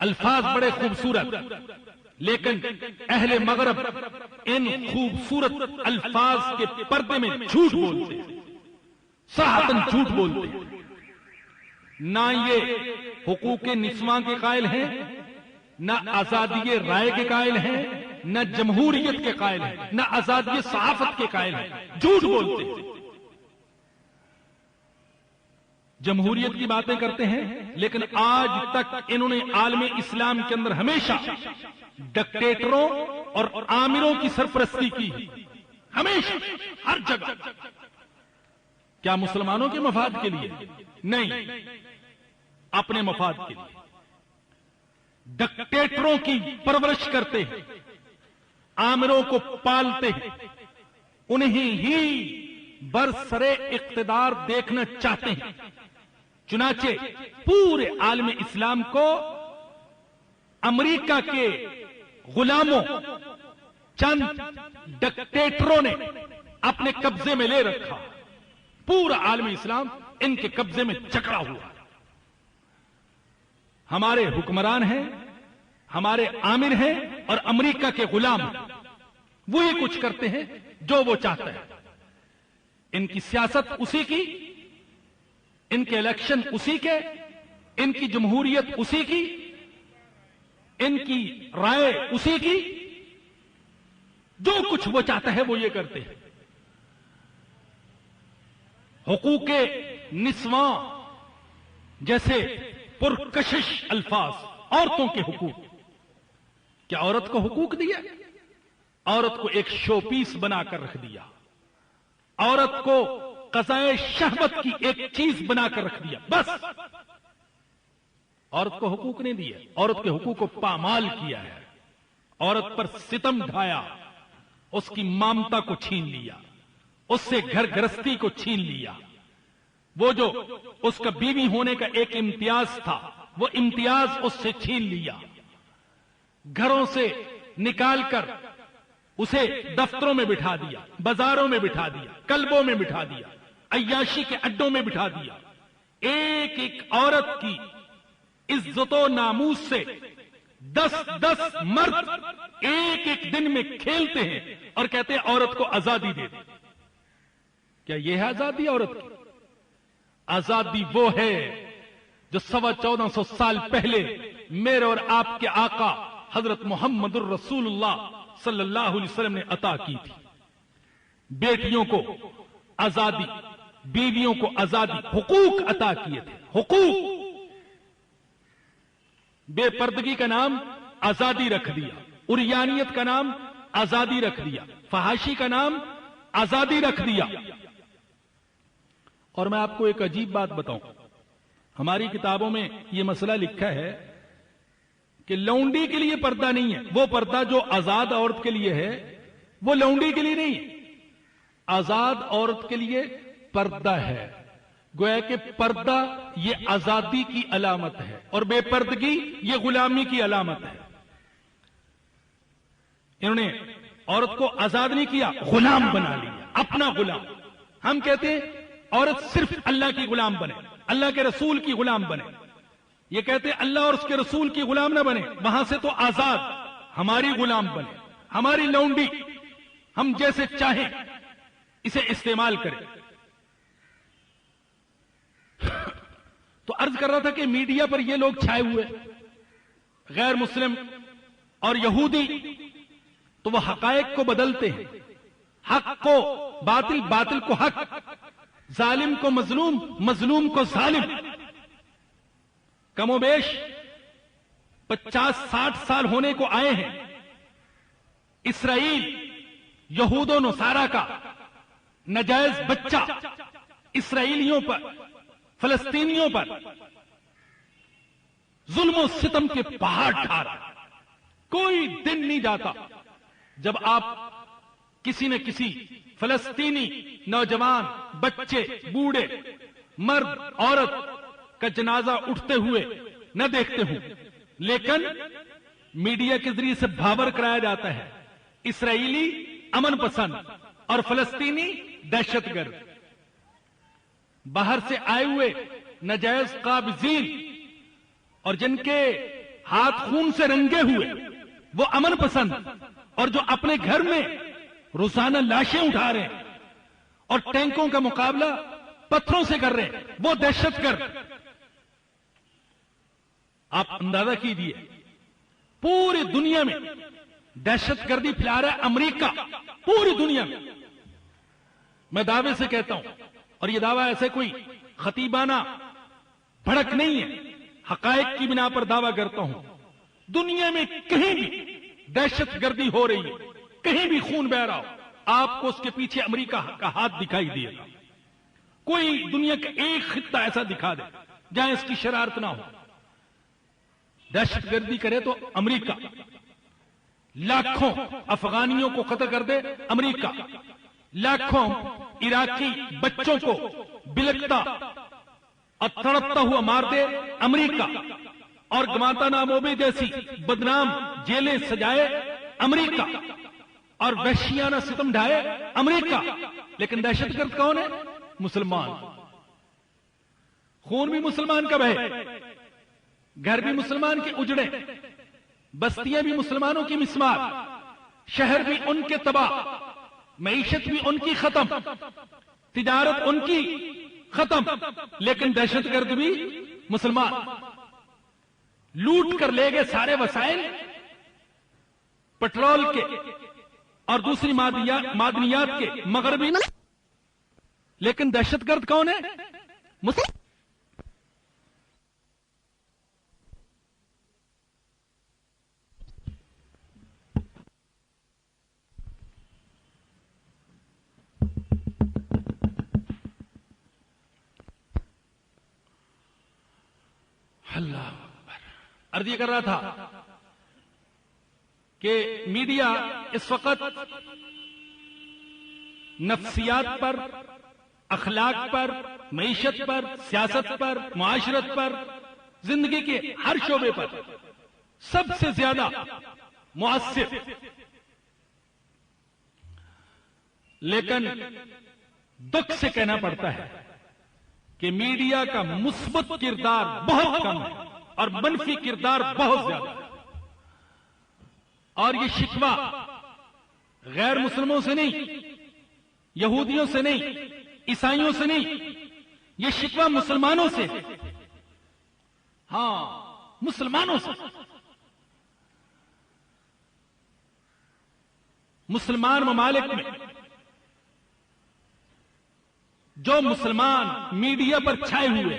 الفاظ بڑے خوبصورت، لیکن اہل مغرب ان خوبصورت الفاظ کے پردے میں جھوٹ بولتے ہیں، صراحتاً جھوٹ بولتے ہیں۔ نہ یہ حقوق نسواں کے قائل ہیں، نہ آزادی رائے کے قائل ہیں، نہ جمہوریت کے قائل ہیں، نہ آزادی صحافت کے قائل ہیں، جھوٹ بولتے ہیں۔ جمہوریت کی باتیں کرتے ہیں، لیکن آج تک انہوں نے عالم اسلام کے اندر ہمیشہ ڈکٹیٹروں اور آمروں کی سرپرستی کی، ہمیشہ، ہر جگہ۔ کیا مسلمانوں کے مفاد کے لیے؟ نہیں، اپنے مفاد کے لیے۔ ڈکٹیٹروں کی پرورش کرتے ہیں، آمروں کو پالتے ہیں، انہیں ہی برسرے اقتدار دیکھنا چاہتے ہیں۔ چنانچہ پورے عالم اسلام کو امریکہ کے غلاموں، چند ڈکٹیٹروں نے اپنے قبضے میں لے رکھا۔ پورا عالم اسلام ان کے قبضے میں جکڑا ہوا۔ ہمارے حکمران ہیں، ہمارے آمر ہیں، اور امریکہ کے غلام ہیں، وہی کچھ کرتے ہیں جو وہ چاہتا ہے۔ ان کی سیاست اسی کی، ان کے الیکشن اسی کے، ان کی جمہوریت اسی کی، ان کی رائے اسی کی، جو کچھ وہ چاہتا ہے وہ یہ کرتے ہیں۔ حقوق نسواں جیسے پرکشش الفاظ، عورتوں کے حقوق، کیا عورت کو حقوق دیا؟ عورت کو ایک شو پیس بنا کر رکھ دیا، عورت کو قضائے شہوت کی ایک چیز بنا کر رکھ دیا، بس۔ عورت کو حقوق نہیں دیا، عورت کے حقوق کو پامال کیا ہے، عورت پر ستم ڈھایا، اس کی مامتا کو چھین لیا، اس سے گھر گرستی کو چھین لیا۔ وہ جو اس کا بیوی ہونے کا ایک امتیاز تھا، وہ امتیاز اس سے چھین لیا، گھروں سے نکال کر اسے دفتروں میں بٹھا دیا، بازاروں میں بٹھا دیا، کلبوں میں بٹھا دیا، عیاشی کے اڈوں میں بٹھا دیا۔ ایک ایک عورت کی عزت و ناموس سے 10 مرد ایک ایک دن میں کھیلتے ہیں اور کہتے ہیں عورت کو آزادی دے دیں۔ کیا یہ ہے آزادی عورت کی؟ آزادی وہ ہے جو 1450 سال پہلے میرے اور آپ کے آقا حضرت محمد الرسول اللہ صلی اللہ علیہ وسلم نے عطا کی تھی۔ بیٹیوں کو آزادی، بیویوں کو آزادی، حقوق عطا کیے تھے، حقوق۔ بے پردگی کا نام آزادی رکھ دیا، عریانیت کا نام آزادی رکھ دیا، فحاشی کا نام آزادی رکھ دیا۔ اور میں آپ کو ایک عجیب بات بتاؤں، ہماری کتابوں میں یہ مسئلہ لکھا ہے کہ لونڈی کے لیے پردہ نہیں ہے، وہ پردہ جو آزاد عورت کے لیے ہے وہ لونڈی کے لیے نہیں ہے، آزاد عورت کے لیے پردہ ہے۔ گویا کہ پردہ یہ آزادی کی علامت ہے اور بے پردگی یہ غلامی کی علامت ہے۔ انہوں نے عورت کو آزاد نہیں کیا، غلام بنا لیا، اپنا غلام۔ ہم کہتے ہیں عورت صرف اللہ کی غلام بنے، اللہ کے رسول کی غلام بنے۔ یہ کہتے ہیں اللہ اور اس کے رسول کی غلام نہ بنے، وہاں سے تو آزاد، ہماری غلام بنے، ہماری لونڈی، ہم جیسے چاہیں اسے استعمال کریں۔ تو عرض کر رہا تھا کہ میڈیا پر یہ لوگ چھائے ہوئے، غیر مسلم اور یہودی، تو وہ حقائق کو بدلتے ہیں، حق کو باطل، باطل کو حق، ظالم کو مظلوم، مظلوم کو ظالم۔ کم و بیش 50-60 سال ہونے کو آئے ہیں، اسرائیل یہود و نصارہ کا ناجائز بچہ اسرائیلیوں پر، فلسطینیوں پر ظلم و ستم کے پہاڑ ڈھا رہا۔ کوئی دن نہیں جاتا جب آپ کسی نہ کسی فلسطینی نوجوان، بچے، بوڑھے، مرد، عورت کا جنازہ اٹھتے ہوئے نہ دیکھتے ہوں، لیکن میڈیا کے ذریعے سے بھاور کرایا جاتا ہے اسرائیلی امن پسند اور فلسطینی دہشت گرد۔ باہر سے آئے ہوئے ناجائز قابضین اور جن کے ہاتھ خون سے رنگے ہوئے وہ امن پسند، اور جو اپنے گھر میں روزانہ لاشیں اٹھا رہے ہیں اور ٹینکوں کا مقابلہ پتھروں سے کر رہے ہیں، وہ دہشت گرد۔ آپ اندازہ کیجیے، پوری دنیا میں دہشت گردی پھیلا رہا ہے امریکہ، پوری دنیا میں دعوے سے کہتا ہوں، اور یہ دعویٰ ایسے کوئی خطیبانہ بھڑک نہیں ہے، حقائق کی بنا پر دعویٰ کرتا ہوں، دنیا میں کہیں بھی دہشت گردی ہو رہی ہے، کہیں بھی خون بہ رہا ہو، آپ کو اس کے پیچھے امریکہ کا ہاتھ دکھائی دے گا۔ کوئی دنیا کا ایک خطہ ایسا دکھا دے جہاں اس کی شرارت نہ ہو۔ دہشت گردی کرے تو امریکہ، لاکھوں افغانیوں کو قتل کر دے امریکہ، لاکھوں عراقی بچوں کو بلکتا اور تڑپتا ہوا مار دے امریکہ، اور گوانتا نامو بے جیسی بدنام جیلیں سجائے امریکہ، اور وحشیانہ ستم ڈھائے امریکہ۔ لیکن دہشت گرد کون ہے؟ مسلمان۔ خون بھی مسلمان کا بہے، گھر بھی مسلمان کے اجڑے، بستیاں بھی مسلمانوں کی مسمار، شہر بھی ان کے تباہ، معیشت بھی ان کی ختم، تجارت ان کی ختم، لیکن دہشت گرد بھی مسلمان۔ لوٹ کر لے گئے سارے وسائل پٹرول کے اور دوسری معدنیات کے مغربی، لیکن دہشت گرد کون ہے؟ مسلم۔ اللہ اکبر۔ عرض یہ کر رہا تھا کہ میڈیا اس وقت نفسیات پر، اخلاق پر، معیشت پر، سیاست پر، معاشرت پر، زندگی کے ہر شعبے پر سب سے زیادہ مؤثر، لیکن دکھ سے کہنا پڑتا ہے کہ میڈیا کا مثبت کردار بہت کم ہے اور منفی کردار بہت زیادہ ہے۔ اور یہ شکوہ غیر مسلموں سے نہیں، یہودیوں سے نہیں، عیسائیوں سے نہیں، یہ شکوہ مسلمانوں سے، ہاں مسلمانوں سے۔ مسلمان ممالک میں جو مسلمان میڈیا پر چھائے ہوئے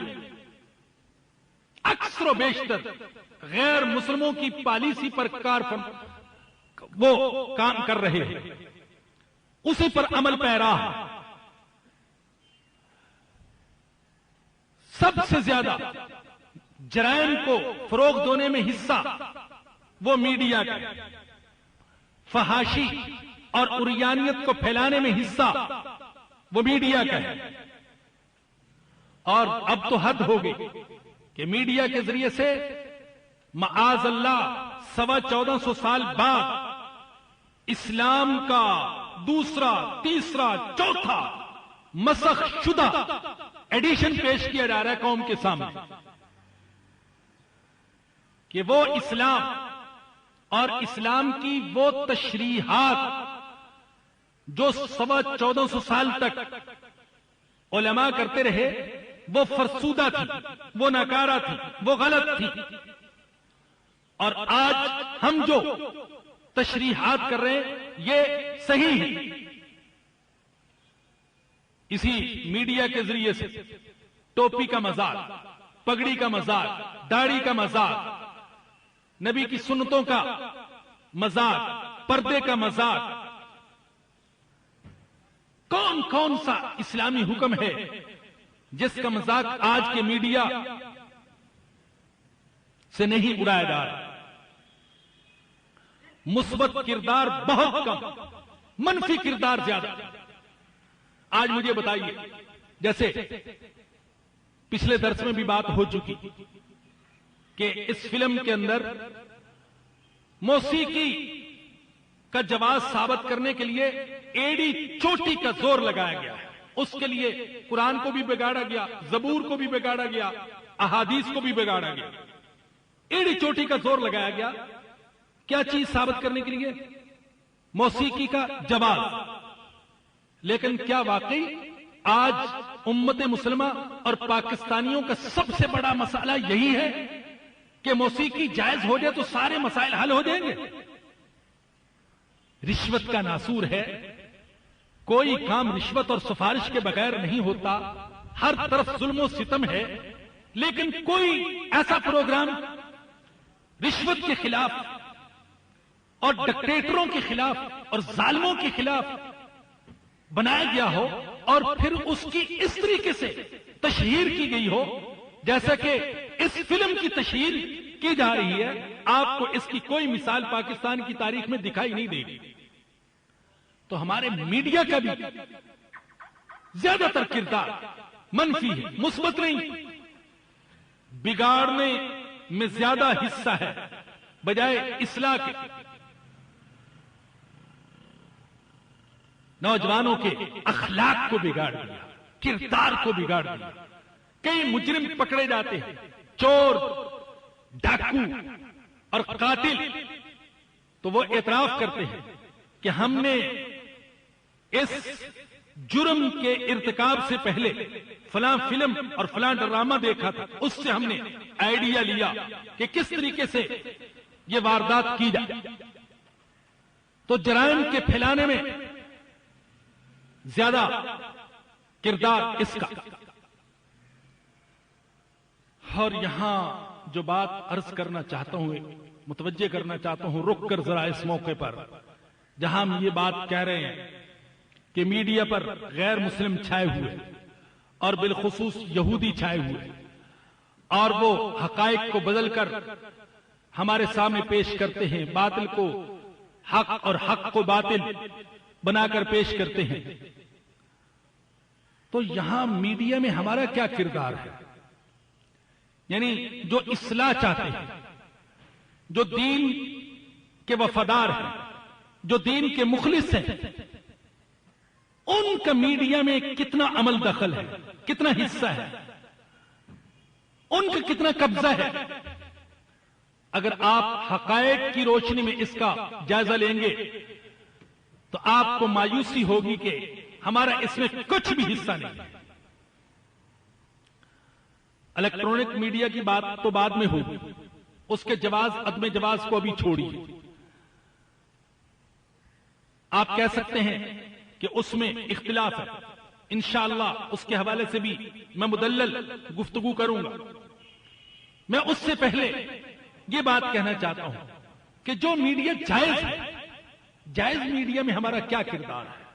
اکثر و بیشتر غیر مسلموں کی پالیسی پر وہ کام کر رہے ہیں، اسی پر عمل پیرا ہے۔ سب سے زیادہ جرائم کو فروغ دینے میں حصہ وہ میڈیا کا، فحاشی اور عریانیت کو پھیلانے میں حصہ وہ میڈیا کا ہے۔ اور اب تو حد ہو گئی کہ میڈیا کے ذریعے سے معاذ اللہ 1450 سال بعد اسلام کا دوسرا، تیسرا، چوتھا مسخ شدہ ایڈیشن پیش کیا جا رہا ہے قوم کے سامنے، کہ وہ اسلام اور اسلام کی وہ تشریحات جو 1450 سال تک علماء کرتے رہے، وہ فرسودہ تھی، وہ ناکارہ تھی، وہ غلط تھی، اور آج ہم جو تشریحات کر رہے ہیں یہ صحیح ہے۔ اسی میڈیا کے ذریعے سے ٹوپی کا مذاق، پگڑی کا مذاق، داڑھی کا مذاق، نبی کی سنتوں کا مذاق، پردے کا مذاق، کون کون سا اسلامی حکم ہے جس کا مذاق آج کے میڈیا سے نہیں اڑایا جا رہا۔ مثبت کردار بہت کم، منفی کردار زیادہ۔ آج مجھے بتائیے، جیسے پچھلے درس میں بھی بات ہو چکی کہ اس فلم کے اندر موسیقی کا جواز ثابت کرنے کے لیے ایڑی چوٹی کا زور لگایا گیا ہے۔ اس کے لیے قرآن کو بھی بگاڑا گیا، زبور کو بھی بگاڑا گیا، احادیث کو بھی بگاڑا گیا۔ ایڑی چوٹی کا زور لگایا گیا کیا چیز ثابت کرنے کے لیے؟ موسیقی کا جواز. لیکن کیا واقعی آج امت مسلمہ اور پاکستانیوں کا سب سے بڑا مسئلہ یہی ہے کہ موسیقی جائز ہو جائے تو سارے مسائل حل ہو جائیں گے؟ رشوت کا ناسور ہے. کوئی کام رشوت اور سفارش کے بغیر نہیں ہوتا. ہر طرف ظلم و ستم ہے. لیکن کوئی ایسا پروگرام رشوت کے خلاف اور ڈکٹیٹروں کے خلاف اور ظالموں کے خلاف بنایا گیا ہو اور پھر اس کی اس طریقے سے تشہیر کی گئی ہو جیسا کہ اس فلم کی تشہیر کی جا رہی ہے، آپ کو اس کی کوئی مثال پاکستان کی تاریخ میں دکھائی نہیں دے گی. تو ہمارے میڈیا کا بھی زیادہ تر کردار منفی ہے، مثبت نہیں. بگاڑنے میں زیادہ حصہ ہے بجائے اصلاح کے. نوجوانوں کے اخلاق کو بگاڑ دیا، کردار کو بگاڑ دیا. کئی مجرم پکڑے جاتے ہیں، چور، ڈاکو اور قاتل، تو وہ اعتراف کرتے ہیں کہ ہم نے اس جرم کے ارتکاب سے پہلے فلاں فلم اور فلاں ڈرامہ دیکھا تھا، اس سے ہم نے آئیڈیا لیا کہ کس طریقے سے یہ واردات کی جائے. تو جرائم کے پھیلانے میں زیادہ کردار اس کا. اور یہاں جو بات عرض کرنا چاہتا ہوں، متوجہ کرنا چاہتا ہوں، رک کر ذرا اس موقع پر جہاں ہم یہ بات کہہ رہے ہیں کہ میڈیا پر غیر مسلم چھائے ہوئے اور بالخصوص یہودی چھائے ہوئے اور وہ حقائق کو بدل کر ہمارے سامنے پیش کرتے ہیں، باطل کو حق اور حق کو باطل بنا کر پیش کرتے ہیں. تو یہاں میڈیا میں ہمارا کیا کردار ہے؟ یعنی جو اصلاح چاہتے ہیں، جو دین کے وفادار ہیں، جو دین کے مخلص ہیں، ان کا میڈیا میں کتنا عمل دخل ہے، کتنا حصہ ہے، ان کا کتنا قبضہ ہے؟ اگر آپ حقائق کی روشنی میں اس کا جائزہ لیں گے تو آپ کو مایوسی ہوگی کہ ہمارا اس میں کچھ بھی حصہ نہیں. الیکٹرانک میڈیا کی بات تو بعد میں ہوگی، اس کے جواز عدم جواز کو ابھی چھوڑیے. آپ کہہ سکتے ہیں کہ اس میں اختلاف ہے، انشاءاللہ اس کے حوالے سے بھی میں مدلل گفتگو کروں گا. میں اس سے پہلے یہ بات کہنا چاہتا ہوں کہ جو میڈیا جائز ہے، جائز میڈیا میں ہمارا کیا کردار ہے؟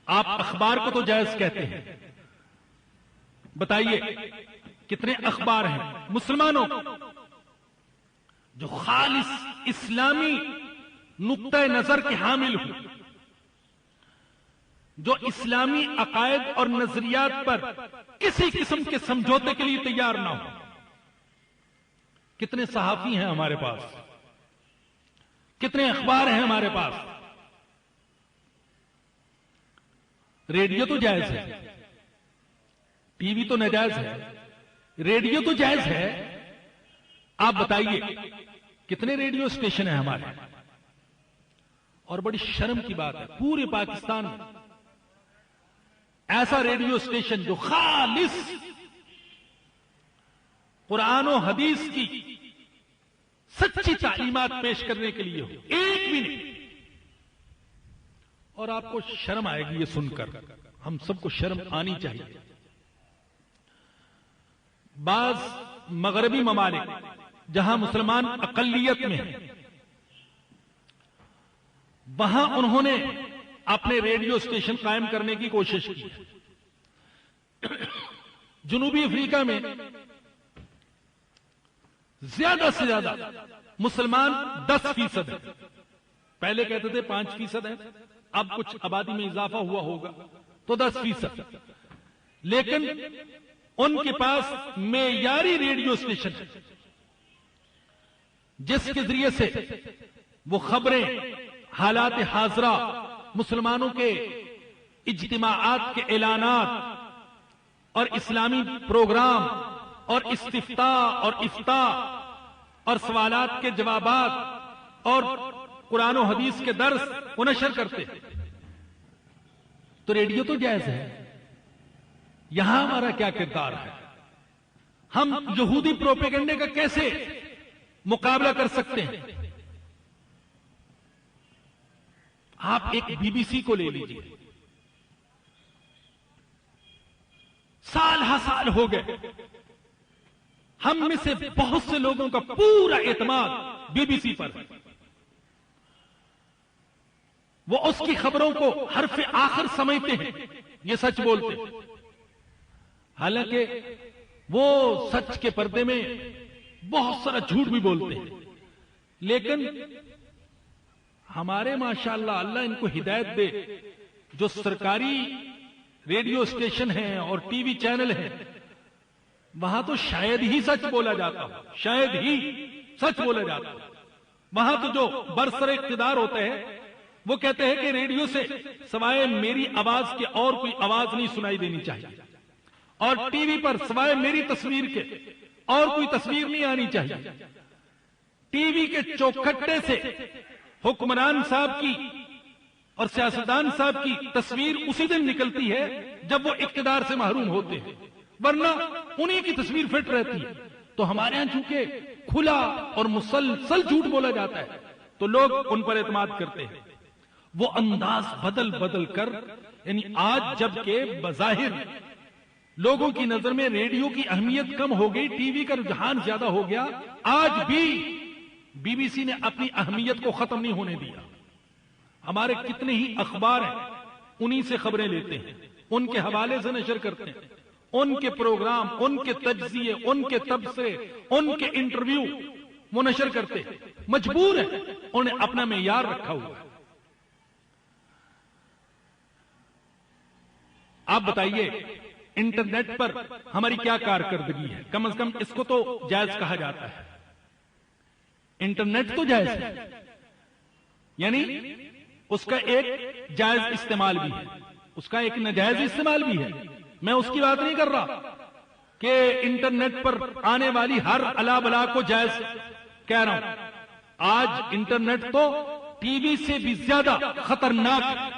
آپ اخبار کو تو جائز کہتے ہیں، بتائیے کتنے اخبار ہیں مسلمانوں جو خالص اسلامی نقطہ نظر کے حامل ہوں، جو اسلامی عقائد اور نظریات پر کسی قسم کے سمجھوتے کے لیے تیار نہ ہو؟ کتنے صحافی ہیں ہمارے پاس، کتنے اخبار ہیں ہمارے پاس. ریڈیو تو جائز ہے، ٹی وی تو ناجائز ہے، ریڈیو تو جائز ہے. آپ بتائیے کتنے ریڈیو اسٹیشن ہیں ہمارے؟ اور بڑی شرم کی بات ہے، پورے پاکستان میں ایسا ریڈیو اسٹیشن جو خالص قرآن و حدیث کی سچی تعلیمات پیش کرنے کے لیے ہو، ایک بھی نہیں. اور آپ کو شرم آئے گی یہ سن کر، ہم سب کو شرم آنی چاہیے. بعض مغربی ممالک جہاں مسلمان اقلیت میں ہیں، وہاں انہوں نے اپنے ریڈیو اسٹیشن قائم کرنے کی کوشش کی. جنوبی افریقہ میں زیادہ سے زیادہ مسلمان 10% ہیں. پہلے کہتے تھے 5% ہیں، اب کچھ آبادی میں اضافہ ہوا ہوگا تو 10%. لیکن ان کے پاس معیاری ریڈیو اسٹیشن ہے جس کے ذریعے سے وہ خبریں، حالات حاضرہ، مسلمانوں کے اجتماعات کے اعلانات اور اسلامی پروگرام اور استفتاء اور افتاء اور سوالات کے جوابات اور قرآن و حدیث کے درس وہ نشر کرتے. تو ریڈیو تو جائز ہے. یہاں ہمارا کیا کردار ہے؟ ہم یہودی پروپیگنڈے کا کیسے مقابلہ کر سکتے ہیں؟ آپ ایک بی بی سی کو لے لیجیے. سال ہا سال ہو گئے، ہم میں سے بہت سے لوگوں کا پورا اعتماد بی بی سی پر ہے. وہ اس کی خبروں کو حرف آخر سمجھتے ہیں، یہ سچ بولتے ہیں. حالانکہ وہ سچ کے پردے میں بہت سارا جھوٹ بھی بولتے ہیں. لیکن ہمارے ماشاءاللہ اللہ ان کو ہدایت دے، جو سرکاری ریڈیو اسٹیشن ہیں اور ٹی وی چینل ہیں، وہاں تو شاید ہی سچ بولا جاتا ہو، شاید ہی سچ بولا جاتا ہو. وہاں تو جو برسر اقتدار ہوتے ہیں وہ کہتے ہیں کہ ریڈیو سے سوائے میری آواز کے اور کوئی آواز نہیں سنائی دینی چاہیے، اور ٹی وی پر سوائے میری تصویر کے اور کوئی تصویر نہیں آنی چاہیے. ٹی وی کے چوکھٹے سے حکمران صاحب کی اور سیاستدان صاحب کی تصویر اسی دن نکلتی ہے جب وہ اقتدار سے محروم ہوتے ہیں، ورنہ انہی کی تصویر فٹ رہتی ہے. تو ہمارے ہاں چونکہ کھلا اور مسلسل جھوٹ بولا جاتا ہے تو لوگ ان پر اعتماد کرتے ہیں. وہ انداز بدل بدل کر، یعنی آج جب کہ بظاہر لوگوں کی نظر میں ریڈیو کی اہمیت کم ہو گئی، ٹی وی کا رجحان زیادہ ہو گیا، آج بھی بی بی سی نے اپنی اہمیت کو ختم نہیں ہونے دیا. ہمارے کتنے ہی اخبار ہیں، انہی سے خبریں لیتے ہیں، ان کے حوالے سے نشر کرتے ہیں، ان کے پروگرام، ان کے تجزیے، ان کے تبصرے، ان کے انٹرویو وہ نشر کرتے ہیں. مجبور ہیں، انہوں نے اپنا معیار رکھا ہوا ہے. آپ بتائیے انٹرنیٹ پر ہماری کیا کارکردگی ہے؟ کم از کم اس کو تو جائز کہا جاتا ہے. انٹرنیٹ تو جائز ہے، یعنی اس کا ایک جائز استعمال بھی ہے، اس کا ایک ناجائز استعمال بھی ہے. میں اس کی بات نہیں کر رہا کہ انٹرنیٹ پر آنے والی ہر الا بلا کو جائز کہہ رہا ہوں. آج انٹرنیٹ تو ٹی وی سے بھی زیادہ خطرناک ہے.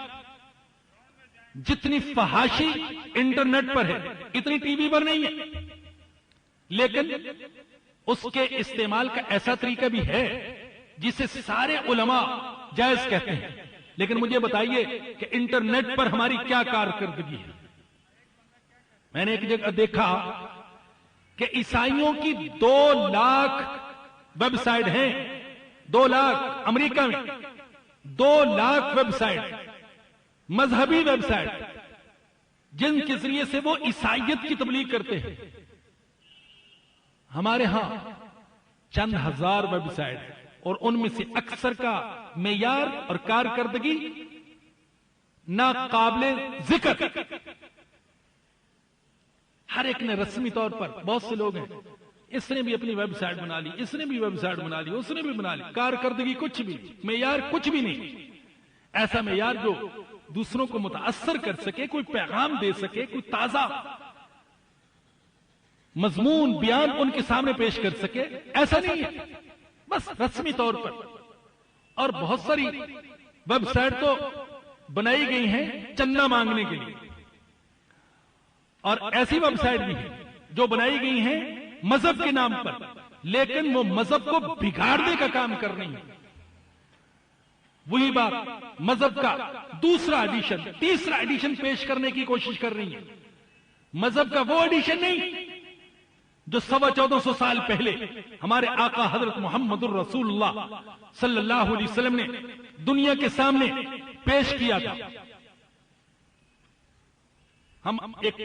جتنی فحاشی انٹرنیٹ پر ہے اتنی ٹی وی پر نہیں ہے، لیکن اس کے استعمال کا ایسا طریقہ بھی ہے جسے سارے علماء جائز کہتے ہیں. لیکن مجھے بتائیے کہ انٹرنیٹ پر ہماری کیا کارکردگی ہے؟ میں نے ایک جگہ دیکھا کہ عیسائیوں کی 2 لاکھ ویب سائٹ ہیں، 2 لاکھ امریکہ میں، 2 لاکھ ویب سائٹ، مذہبی ویب سائٹ، جن کے ذریعے سے وہ عیسائیت کی تبلیغ کرتے ہیں. ہمارے ہاں چند ہزار ویب سائٹ، اور ان میں سے اکثر کا معیار اور کارکردگی ناقابل ذکر. ہر ایک نے رسمی طور پر، بہت سے لوگ ہیں، اس نے بھی اپنی ویب سائٹ بنا لی، اس نے بھی ویب سائٹ بنا لی، اس نے بھی بنا لی، کارکردگی کچھ بھی، معیار کچھ بھی نہیں. ایسا معیار جو دوسروں کو متاثر کر سکے، کوئی پیغام دے سکے، کوئی تازہ مضمون بیان ان کے سامنے پیش کر سکے، ایسا نہیں ہے. بس رسمی طور پر. اور بہت ساری ویب سائٹ تو بنائی گئی ہیں چندہ مانگنے کے لیے، اور ایسی ویب سائٹ بھی ہیں جو بنائی گئی ہیں مذہب کے نام پر، لیکن وہ مذہب کو بگاڑنے کا کام کر رہی ہیں. وہی بات مذہب کا دوسرا ایڈیشن، تیسرا ایڈیشن پیش کرنے کی کوشش کر رہی ہیں. مذہب کا وہ ایڈیشن نہیں جو 1450 سال پہلے ہمارے آقا حضرت محمد الرسول اللہ صلی اللہ علیہ وسلم نے دنیا کے سامنے پیش کیا تھا. ہم ایک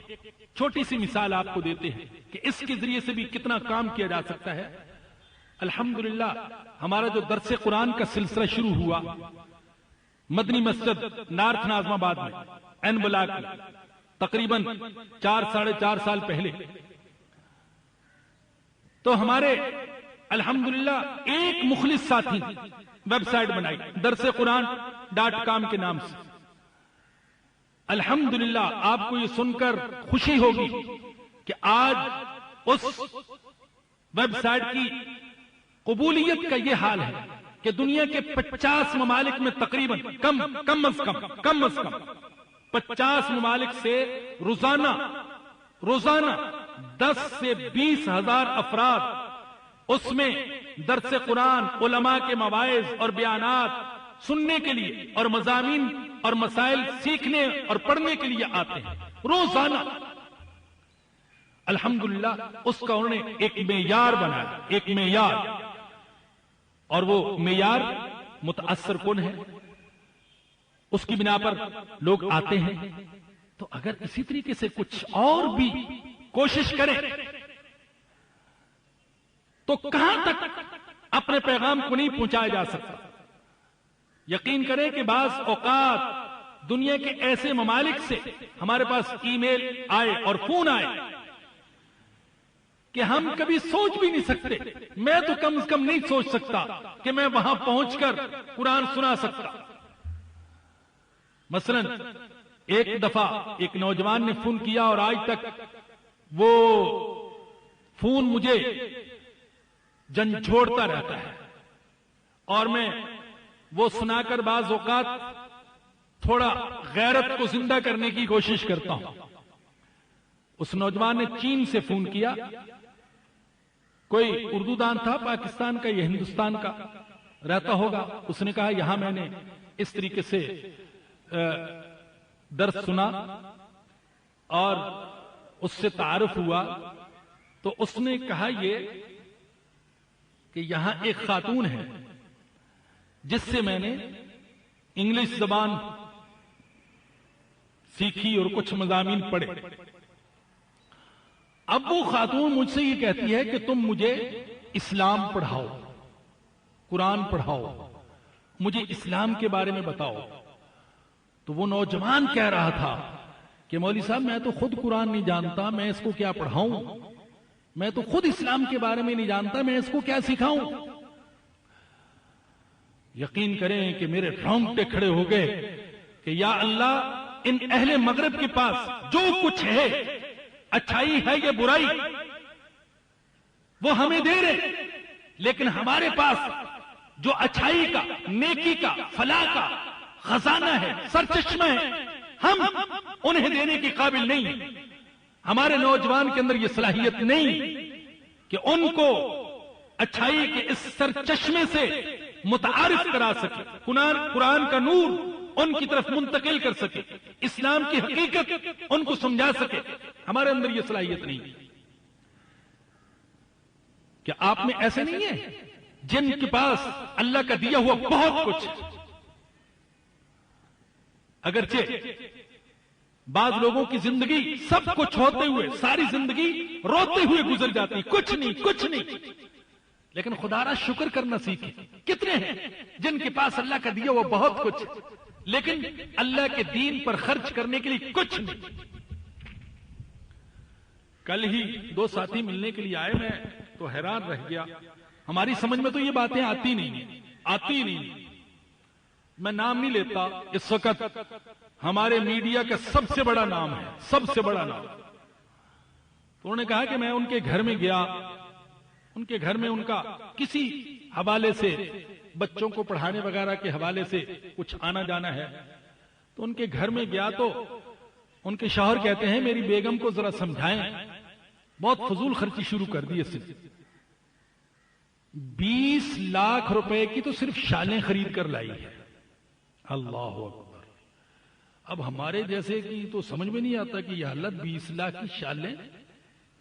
چھوٹی سی مثال آپ کو دیتے ہیں کہ اس کے ذریعے سے بھی کتنا کام کیا جا سکتا ہے. الحمدللہ ہمارا جو درس قرآن کا سلسلہ شروع ہوا مدنی مسجد نارتھ ناظم آباد میں، این بلاک میں، تقریباً 4-4.5 سال پہلے، تو ہمارے الحمدللہ ایک مخلص ساتھی ویب سائٹ بنائی درسقرآن.com کے نام سے. الحمدللہ آپ کو یہ سن کر خوشی ہوگی کہ آج اس ویب سائٹ کی قبولیت کا یہ حال ہے کہ دنیا کے 50 ممالک میں تقریباً کم از کم 50 ممالک سے روزانہ 10 سے 20 ہزار افراد اس میں درس قرآن، علماء کے مواعظ اور بیانات سننے کے لیے اور مضامین اور مسائل سیکھنے اور پڑھنے کے لیے آتے ہیں روزانہ۔ الحمدللہ اس کا انہوں نے ایک معیار بنایا، ایک معیار، اور وہ معیار متاثر کن ہے، اس کی بنا پر لوگ آتے ہیں۔ تو اگر اسی طریقے سے کچھ اور بھی کوشش کریں تو کہاں تک اپنے پیغام کو نہیں پہنچایا جا سکتا۔ یقین کریں کہ بعض اوقات دنیا کے ایسے ممالک سے ہمارے پاس ای میل آئے اور فون آئے کہ ہم کبھی سوچ بھی نہیں سکتے، میں تو کم از کم نہیں سوچ سکتا کہ میں وہاں پہنچ کر قرآن سنا سکتا۔ مثلا ایک دفعہ ایک نوجوان نے فون کیا اور آج تک وہ فون مجھے جھنجھوڑتا رہتا ہے، اور میں وہ سنا کر بعض اوقات تھوڑا غیرت کو زندہ کرنے کی کوشش کرتا ہوں۔ اس نوجوان نے چین سے فون کیا، کوئی اردو دان تھا، پاکستان کا یا ہندوستان کا رہتا ہوگا۔ اس نے کہا یہاں میں نے اس طریقے سے درس سنا اور اس سے تعارف ہوا، تو اس نے کہا یہ کہ یہاں ایک خاتون ہے جس سے میں نے انگلش زبان سیکھی اور کچھ مضامین پڑھے۔ اب وہ خاتون مجھ سے یہ کہتی ہے کہ تم مجھے اسلام پڑھاؤ، قرآن پڑھاؤ، مجھے اسلام کے بارے میں بتاؤ۔ تو وہ نوجوان کہہ رہا تھا کہ مولوی صاحب میں تو خود قرآن نہیں جانتا، میں اس کو کیا پڑھاؤں، میں تو خود اسلام کے بارے میں نہیں جانتا، میں اس کو کیا سکھاؤں۔ یقین کریں کہ میرے رونگٹے کھڑے ہو گئے کہ یا اللہ، ان اہل مغرب کے پاس جو کچھ ہے، اچھائی ہے یا برائی، وہ ہمیں دے رہے، لیکن ہمارے پاس جو اچھائی کا، نیکی کا، فلاح کا خزانہ ہے، سرچشمہ ہے، ہم انہیں دینے کے قابل نہیں ہیں۔ ہمارے نوجوان کے اندر یہ صلاحیت نہیں کہ ان کو اچھائی کے اس سرچشمے سے متعارف کرا سکے، قرآن کا نور ان کی طرف منتقل کر سکے، اسلام کی حقیقت ان کو سمجھا سکے۔ ہمارے اندر یہ صلاحیت نہیں۔ کیا آپ میں ایسے نہیں ہیں جن کے پاس اللہ کا دیا ہوا بہت کچھ، اگرچہ بعض لوگوں کی زندگی سب کچھ ہوتے ہوئے ساری زندگی روتے ہوئے گزر جاتی، کچھ نہیں، لیکن خدا را شکر کرنا سیکھیں۔ کتنے ہیں جن کے پاس اللہ کا دیا ہوا بہت کچھ، لیکن اللہ کے دین پر خرچ کرنے کے لیے کچھ نہیں۔ کل ہی دو ساتھی ملنے کے لیے آئے، میں تو حیران رہ گیا، ہماری سمجھ میں تو یہ باتیں آتی نہیں۔ میں نام نہیں لیتا، اس وقت ہمارے میڈیا کا سب سے بڑا نام ہے، سب سے بڑا نام۔ تو انہوں نے کہا کہ میں ان کے گھر میں گیا، ان کے گھر میں ان کا کسی حوالے سے بچوں کو پڑھانے وغیرہ کے حوالے سے کچھ آنا جانا ہے، تو ان کے گھر میں گیا تو ان کے شوہر کہتے ہیں میری بیگم کو ذرا سمجھائیں، بہت فضول خرچی شروع کر دی اس نے۔ 20 لاکھ روپے کی تو صرف شالیں خرید کر لائی ہے۔ اللہ اکبر۔ اب ہمارے جیسے کی تو سمجھ میں نہیں آتا کہ یہ حالت 20 لاکھ کی شالیں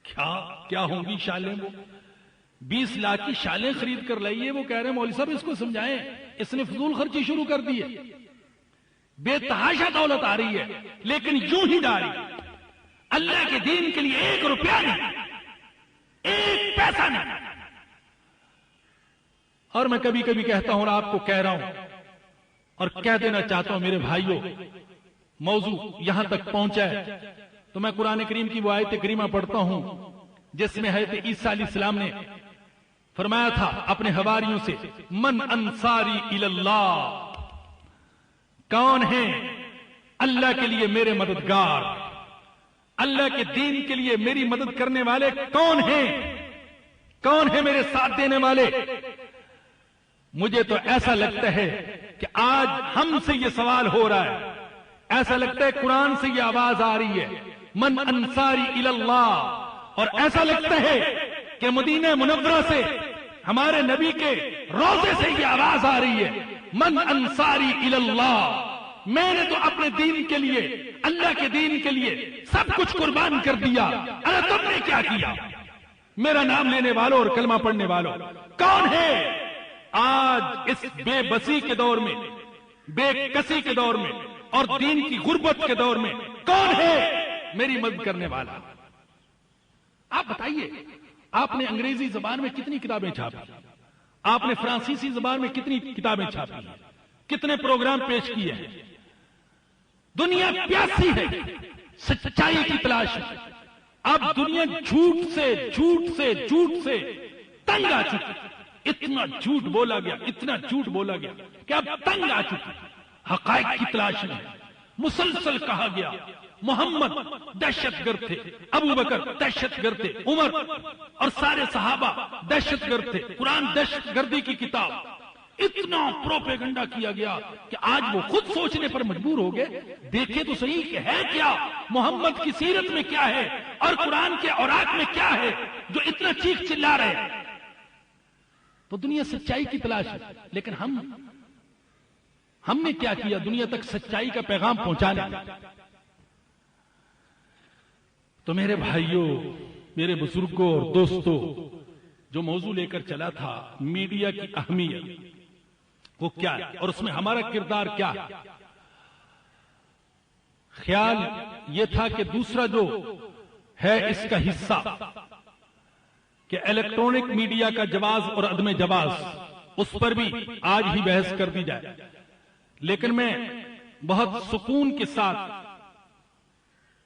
کیا ہوں گی شالیں، وہ 20 لاکھ کی شالیں خرید کر لائی ہے۔ وہ کہہ رہے ہیں مولوی صاحب اس کو سمجھائیں، اس نے فضول خرچی شروع کر دی ہے، بے تحاشا دولت آ رہی ہے لیکن یوں ہی جاری، اللہ کے دین کے لیے 1 روپیہ نہیں، 1 پیسہ نہیں۔ اور میں کبھی کبھی کہتا ہوں اور آپ کو کہہ رہا ہوں اور کہہ دینا چاہتا ہوں میرے بھائیوں، موضوع یہاں تک پہنچا ہے تو میں قرآن کریم کی وہ آیت کریمہ پڑھتا ہوں جس میں حضرت عیسیٰ علیہ السلام نے فرمایا تھا اپنے حواریوں سے، من انصاری اللہ، کون ہیں اللہ کے لیے میرے مددگار؟ اللہ کے دین کے لیے میری مدد کرنے والے کون ہیں؟ کون ہیں میرے ساتھ دینے والے؟ مجھے تو ایسا لگتا ہے کہ آج ہم سے یہ سوال ہو رہا ہے، ایسا لگتا ہے قرآن سے یہ آواز آ رہی ہے، من انصاری الی اللہ، اور ایسا لگتا ہے کہ مدینہ منورہ سے ہمارے نبی کے روضے سے یہ آواز آ رہی ہے، من انصاری الی اللہ، میں نے تو اپنے دین کے لیے، اللہ کے دین کے لیے سب کچھ قربان کر دیا، ارے تم نے کیا کیا؟ میرا نام لینے والوں اور کلمہ پڑھنے والوں کون ہے آج اس بے بسی کے دور میں، بے کسی کے دور میں اور دین کی غربت کے دور میں کون ہے میری مدد کرنے والا؟ آپ بتائیے، آپ نے انگریزی زبان میں کتنی کتابیں چھاپی، آپ نے فرانسیسی زبان میں کتنی کتابیں چھاپی، کتنے پروگرام پیش کیے ہیں؟ دنیا پیاسی ہے سچائی کی تلاش میں۔ اب دنیا جھوٹ سے تنگ آ چکی، اتنا جھوٹ بولا گیا، اتنا جھوٹ بولا گیا کہ اب تنگ آ چکی، حقائق کی تلاش میں مسلسل کہا گیا محمد دہشت گرد تھے، ابو بکر دہشت گرد تھے، عمر اور سارے صحابہ دہشت گرد تھے، قرآن دہشت گردی کی کتاب، اتنا پروپیگنڈا کیا گیا کہ آج وہ خود سوچنے پر مجبور ہو گئے، دیکھے تو صحیح کہ ہے کیا، محمد کی سیرت میں کیا ہے اور قرآن کے اوراق میں کیا ہے جو اتنا چیخ چلا رہے ہیں۔ تو دنیا سچائی کی تلاش ہے، لیکن ہم نے کیا کیا دنیا تک سچائی کا پیغام پہنچانے؟ تو میرے بھائیوں، میرے بزرگوں اور دوستوں، جو موضوع لے کر چلا تھا میڈیا کی اہمیت وہ کیا ہے اور اس میں ہمارا کردار کیا ہے، خیال یہ تھا کہ دوسرا جو ہے اس کا حصہ کہ الیکٹرانک میڈیا کا جواز اور عدم جواز، اس پر بھی آج ہی بحث کر دی جائے، لیکن میں بہت سکون کے ساتھ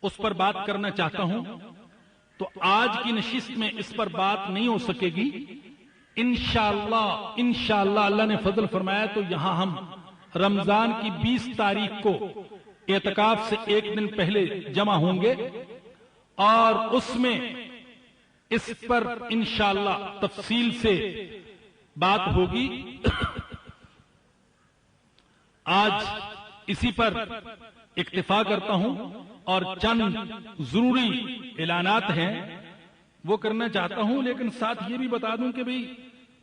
اس پر بات کرنا چاہتا ہوں۔ تو آج کی نشست میں اس پر بات نہیں ہو سکے گی، انشاءاللہ اللہ نے فضل فرمایا تو یہاں ہم رمضان کی 20 تاریخ کو اعتکاف سے ایک دن پہلے جمع ہوں گے اور اس میں اس پر انشاءاللہ تفصیل سے بات ہوگی۔ آج اسی پر اکتفا کرتا ہوں اور چند ضروری اعلانات ہیں وہ کرنا چاہتا ہوں، لیکن ساتھ یہ بھی بتا دوں کہ بھئی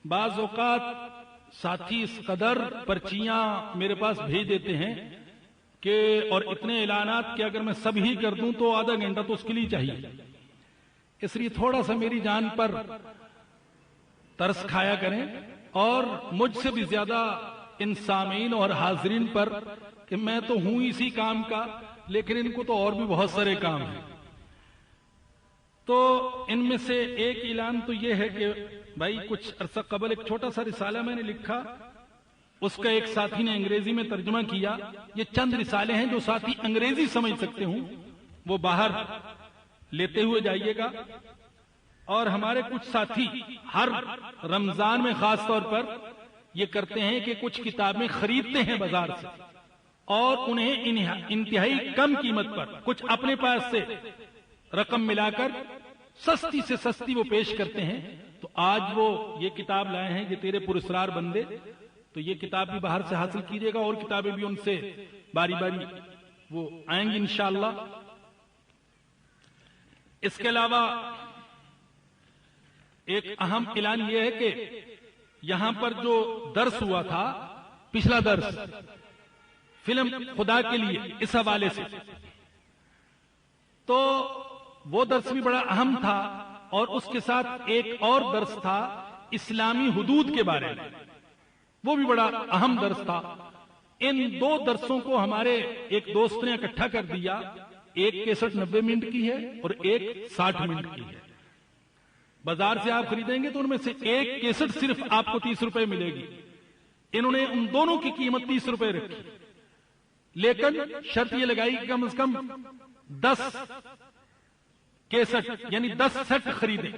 بعض اوقات ساتھی اس قدر پرچیاں میرے پاس بھیج دیتے ہیں کہ اور اتنے اعلانات کہ اگر میں سب ہی کر دوں تو آدھا گھنٹہ تو اس کے لیے چاہیے، اس لیے تھوڑا سا میری جان پر ترس کھایا کریں اور مجھ سے بھی زیادہ ان سامعین اور حاضرین پر کہ میں تو ہوں اسی کام کا، لیکن ان کو تو اور بھی بہت سارے کام ہیں۔ تو ان میں سے ایک اعلان تو یہ ہے کہ بھائی کچھ عرصہ قبل ایک چھوٹا سا رسالہ میں نے لکھا، اس کا ایک ساتھی نے انگریزی میں ترجمہ کیا۔ یہ چند رسالے ہیں جو ساتھی انگریزی سمجھ سکتے ہوں وہ باہر لیتے ہوئے جائیے گا، اور ہمارے کچھ ساتھی ہر رمضان میں خاص طور پر یہ کرتے ہیں کہ کچھ کتابیں خریدتے ہیں بازار سے اور انہیں انتہائی کم قیمت پر کچھ اپنے پاس سے رقم ملا کر سستی سے سستی وہ پیش کرتے ہیں۔ تو آج وہ یہ کتاب لائے ہیں کہ تیرے پراسرار بندے، تو یہ کتاب بھی باہر سے حاصل کیجیے گا اور کتابیں بھی ان سے باری باری وہ آئیں گی انشاءاللہ۔ اس کے علاوہ ایک اہم اعلان یہ ہے کہ یہاں پر جو درس ہوا تھا، پچھلا درس فلم خدا کے لیے، اس حوالے سے تو وہ درس بھی بڑا اہم تھا، اور اس کے ساتھ ایک اور درس تھا اسلامی حدود کے بارے میں، وہ بھی بڑا اہم درس تھا۔ ان دو درسوں کو ہمارے ایک دوست نے اکٹھا کر دیا، ایک 90 منٹ کی ہے اور ایک 60 منٹ کی ہے۔ بازار سے آپ خریدیں گے تو ان میں سے ایک کیسٹ صرف آپ کو 30 روپے ملے گی، انہوں نے ان دونوں کی قیمت 30 روپے رکھی، لیکن شرط یہ لگائی کہ کم از کم 10 کیسٹ یعنی 10 سیٹ خریدیں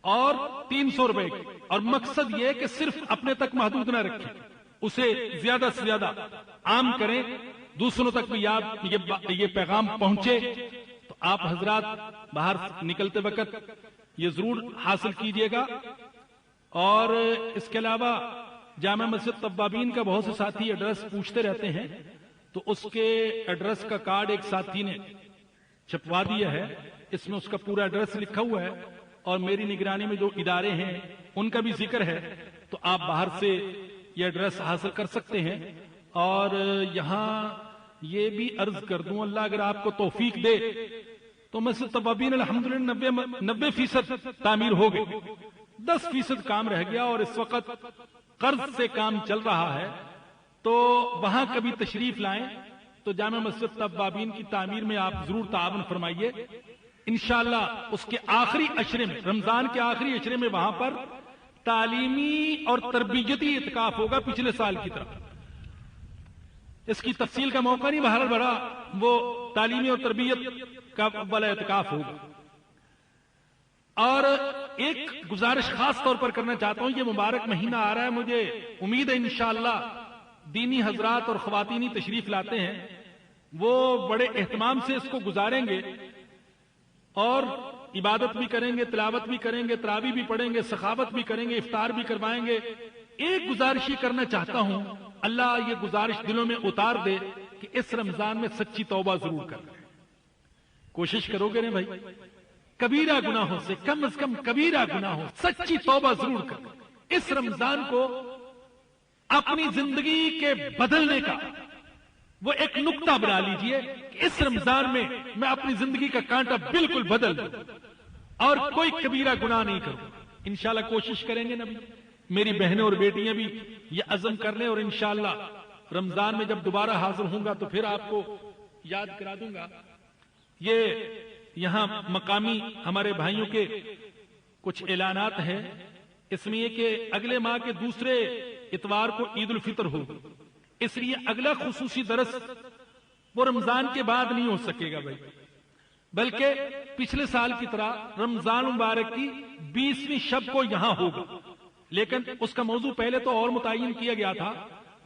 اور 300 روپے کی، اور مقصد یہ کہ صرف اپنے تک محدود نہ رکھیں، اسے زیادہ سے زیادہ عام کریں، دوسروں تک بھی یہ پیغام پہنچے۔ تو آپ حضرات باہر نکلتے وقت یہ ضرور حاصل کیجئے گا. اور اس کے علاوہ جامع مسجد طبابین کا بہت سے ساتھی ایڈریس پوچھتے رہتے ہیں، تو اس کے ایڈریس کا کارڈ ایک ساتھی نے چھپوا دیا ہے. اس میں اس کا پورا ایڈریس لکھا ہوا ہے اور میری نگرانی میں جو ادارے ہیں ان کا بھی ذکر ہے. تو آپ باہر سے یہ ایڈریس حاصل کر سکتے ہیں. اور یہاں یہ بھی عرض کر دوں، اللہ اگر آپ کو توفیق دے تو مسجد طبابین الحمدللہ 90% تعمیر ہو گئی، 10% کام رہ گیا اور اس وقت قرض سے کام چل رہا ہے. تو وہاں کبھی تشریف لائیں تو جامع مسجد طبابین کی تعمیر میں آپ ضرور تعاون فرمائیے. انشاءاللہ اس کے آخری عشرے میں، رمضان کے آخری عشرے میں وہاں پر تعلیمی اور تربیتی اعتکاف ہوگا پچھلے سال کی طرح. اس کی تفصیل کا موقع نہیں، بہرحال بڑا وہ تعلیمی اور تربیت کا والا اعتکاف ہوگا. اور ایک گزارش خاص طور پر کرنا چاہتا ہوں، یہ مبارک مہینہ آ رہا ہے، مجھے امید ہے انشاءاللہ دینی حضرات اور خواتینی تشریف لاتے ہیں وہ بڑے اہتمام سے اس کو گزاریں گے اور عبادت بھی کریں گے، تلاوت بھی کریں گے، تراویح بھی پڑھیں گے، سخاوت بھی کریں گے، افطار بھی کروائیں گے. ایک گزارش یہ کرنا چاہتا ہوں، اللہ یہ گزارش دلوں میں اتار دے کہ اس رمضان میں سچی توبہ ضرور کریں. کوشش کرو گے نا بھائی، کبیرہ گناہوں سے کم از کم کبیرہ گناہوں سچی توبہ ضرور کریں. اس رمضان کو اپنی زندگی کے بدلنے کا وہ ایک نقطہ بنا لیجئے کہ اس رمضان میں میں اپنی زندگی کا کانٹا بالکل بدل دوں اور کوئی کبیرہ گناہ نہیں کروں. انشاءاللہ کوشش کریں گے نبی. میری بہنیں اور بیٹیاں بھی یہ عزم کر لیں اور انشاءاللہ رمضان میں جب دوبارہ حاضر ہوں گا تو پھر آپ کو یاد کرا دوں گا. یہ یہاں مقامی ہمارے بھائیوں کے کچھ اعلانات ہیں. اس میں یہ کہ اگلے ماہ کے دوسرے اتوار کو عید الفطر ہوگی، اس لیے اگلا خصوصی درس وہ رمضان کے بعد نہیں ہو سکے گا بھائی، بلکہ پچھلے سال کی طرح رمضان مبارک کی 20ویں شب کو یہاں ہوگا. لیکن اس کا موضوع پہلے تو اور متعین کیا گیا تھا،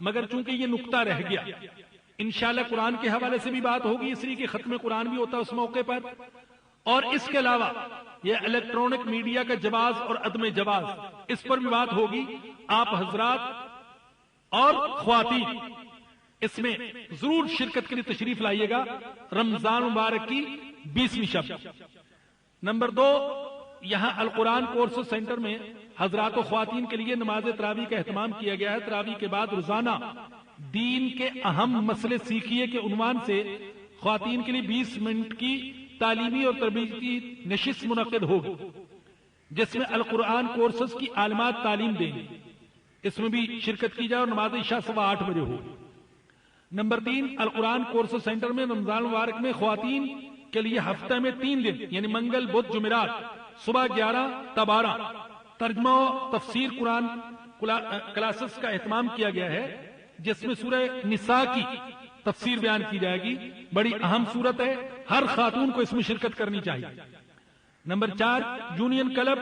مگر چونکہ یہ نقطہ رہ گیا، انشاءاللہ قرآن کے حوالے سے بھی بات ہوگی، اس لیے کہ ختم قرآن بھی ہوتا ہے اس موقع پر. اور اس کے علاوہ یہ الیکٹرانک میڈیا کا جواز اور عدم جواز، اس پر بھی بات ہوگی. آپ حضرات اور خواتین اس میں ضرور شرکت کے لیے تشریف لائیے گا. رمضان مبارک کی 20ویں شب. نمبر 2، یہاں القرآن کورس سینٹر میں حضرات و خواتین کے لیے نماز تراویح کا اہتمام کیا گیا ہے. تراویح کے بعد روزانہ دین کے اہم مسئلے سیکھیے کے عنوان سے خواتین کے لیے 20 منٹ کی تعلیمی اور تربیتی نشست منعقد ہوگی، جس میں القرآن کورسز کی عالمات تعلیم دیں گے. اس میں بھی شرکت کی جائے اور نماز عشاء 8:15 بجے ہوگی. نمبر 3، القرآن کورس سینٹر میں رمضان مبارک میں خواتین کے لیے ہفتہ میں 3 دن یعنی منگل، بدھ، جمعرات صبح 11 تا 12 ترجمہ و تفسیر قرآن کلاسز کا اہتمام کیا گیا ہے، جس میں سورہ نساء کی تفسیر بیان کی جائے گی. بڑی اہم صورت ہے، ہر خاتون کو اس میں شرکت کرنی چاہیے. نمبر 4، یونین کلب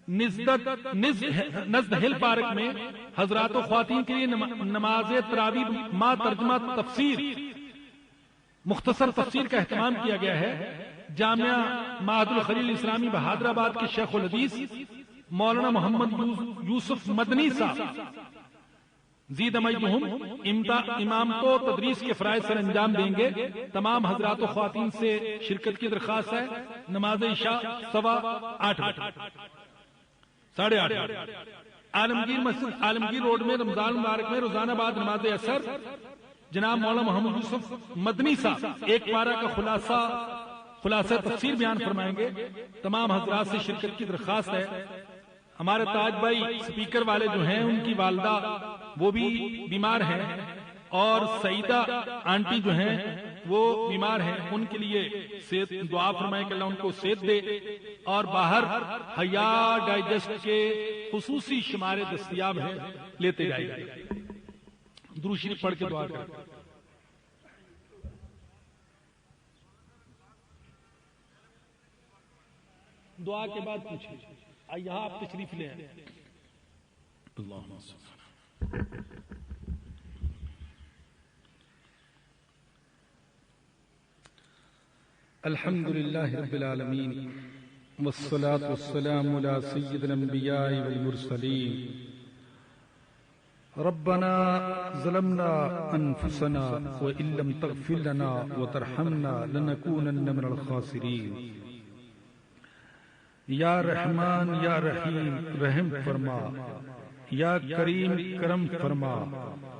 نزد ہل پارک میں حضرات و خواتین کے لیے نماز تراویح ما ترجمہ تفسیر مختصر تفسیر کا اہتمام کیا گیا ہے. جامعہ معہد الخلیل اسلامی بہادر آباد کے شیخ الحدیث مولانا محمد یوسف مدنی صاحب زید امیدہم امام تو تدریس کے فرائض سر انجام دیں گے. تمام حضرات و خواتین سے شرکت کی درخواست ہے. نماز عشاء 8:15 8:30 عالمگیر مسجد عالمگیر روڈ میں رمضان مبارک میں روزانہ بعد نماز عصر جناب مولانا محمد یوسف مدنی صاحب ایک پارہ کا خلاصہ تفسیر بیان فرمائیں گے. تمام حضرات سے شرکت کی درخواست ہے. ہمارے تاج بھائی سپیکر والے جو ہیں ان کی والدہ وہ بھی بیمار ہیں اور سعیدہ آنٹی جو ہیں وہ بیمار ہیں، ان کے لیے صحت دعا فرمائیں کہ اللہ ان کو صحت دے. اور باہر حیا ڈائجسٹ کے خصوصی شمارے دستیاب ہیں، لیتے جائے گا. درود شریف پڑھ کے دعا کریں. دعا کے بعد پوچھیں. یہاں آپ تشریف لیں. اللہم صل الحمد لله رب العالمين والصلاة والسلام على سيد الأنبياء والمرسلين ربنا ظلمنا أنفسنا وإن لم تغفر لنا وترحمنا لنكونن من الخاسرين یا رحمان یا رحیم رحم فرما، یا کریم کرم فرما،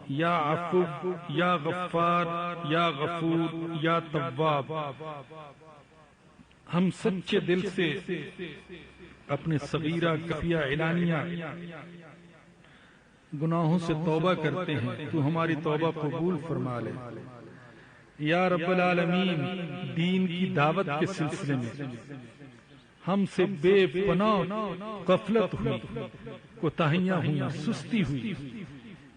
یا عفو یا غفار یا غفور یا تواب۔ ہم سچے دل سے اپنے صغیرہ کبیرہ اعلانیہ گناہوں سے توبہ کرتے ہیں، تو ہماری توبہ قبول فرما لے۔ یا رب العالمین، دین کی دعوت کے سلسلے میں ہم سے بے پناہ غفلت ہوئی، کوتاہیاں ہوئی، سستی ہوئی،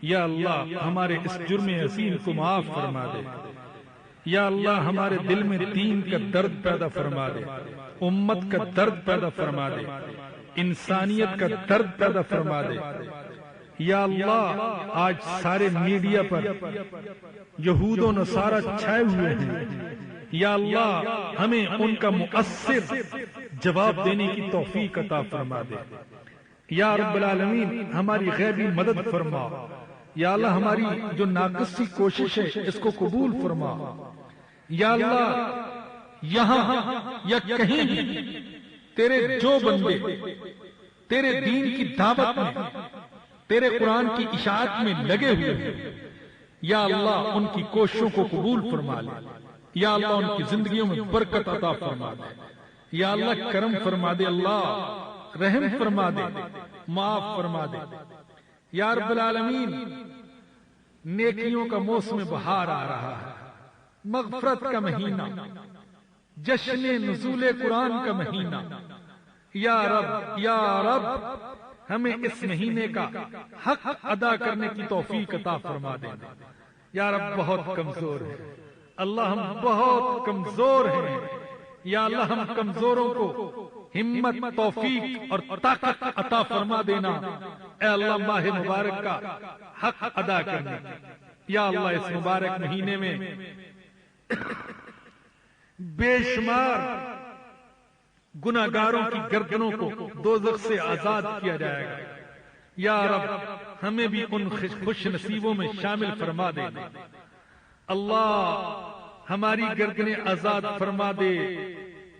یا اللہ ہمارے اس جرم عظیم کو معاف فرما دے۔ یا اللہ ہمارے دل میں دین کا درد پیدا فرما دے، امت کا درد پیدا فرما دے، انسانیت کا درد پیدا فرما دے۔ یا اللہ آج سارے میڈیا پر یہود و نصارہ چھائے ہوئے ہیں، یا اللہ ہمیں ان کا مؤثر جواب دینے کی توفیق عطا فرما دے۔ یا رب العالمین ہماری غیبی مدد فرما۔ یا اللہ ہماری جو ناقص سی کوشش ہے اس کو قبول فرما۔ یا اللہ یہاں یا کہیں بھی تیرے جو بندے تیرے دین کی دعوت میں، تیرے قرآن کی اشاعت میں لگے ہوئے ہیں، یا اللہ ان کی کوششوں کو قبول فرما لے۔ یا اللہ ان کی زندگیوں میں برکت عطا فرما دے۔ یا اللہ کرم فرما دے، اللہ رحم فرما دے، معاف فرما دے۔ یا رب العالمین نیکیوں کا موسم بہار آ رہا ہے، مغفرت کا مہینہ، جشن نزول قرآن کا مہینہ۔ یا رب ہمیں اس مہینے کا حق ادا کرنے کی توفیق عطا فرما دے۔ یا رب بہت کمزور ہے اللہ، ہم بہت کمزور ہیں، یا اللہ ہم کمزوروں کو ہمت، توفیق اور طاقت عطا فرما دینا۔ اے اللہ ماہ مبارک کا حق ادا کرنا۔ یا اللہ اس مبارک مہینے میں بے شمار گناہگاروں کی گردنوں کو دوزخ سے آزاد کیا جائے گا۔ یا رب ہمیں بھی ان خوش نصیبوں میں شامل فرما دے۔ اللہ ہماری گردنیں آزاد فرما دے،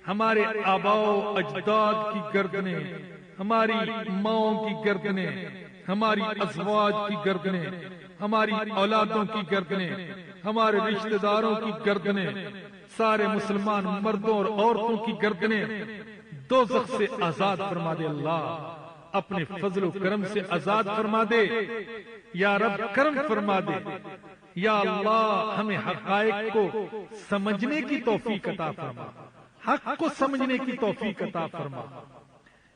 ہمارے آباء و اجداد کی گردنیں، ہماری ماؤں کی گردنیں، ہماری ازواج کی گردنیں، ہماری اولادوں کی گردنیں، ہمارے رشتہ داروں کی گردنیں، سارے مسلمان مردوں اور عورتوں کی گردنیں دوزخ سے آزاد فرما دے۔ اللہ اپنے فضل و کرم سے آزاد فرما دے۔ یا رب کرم فرما دے۔ یا اللہ ہمیں حقائق کو سمجھنے کی توفیق عطا فرما، حق کو سمجھنے کی توفیق عطا فرما۔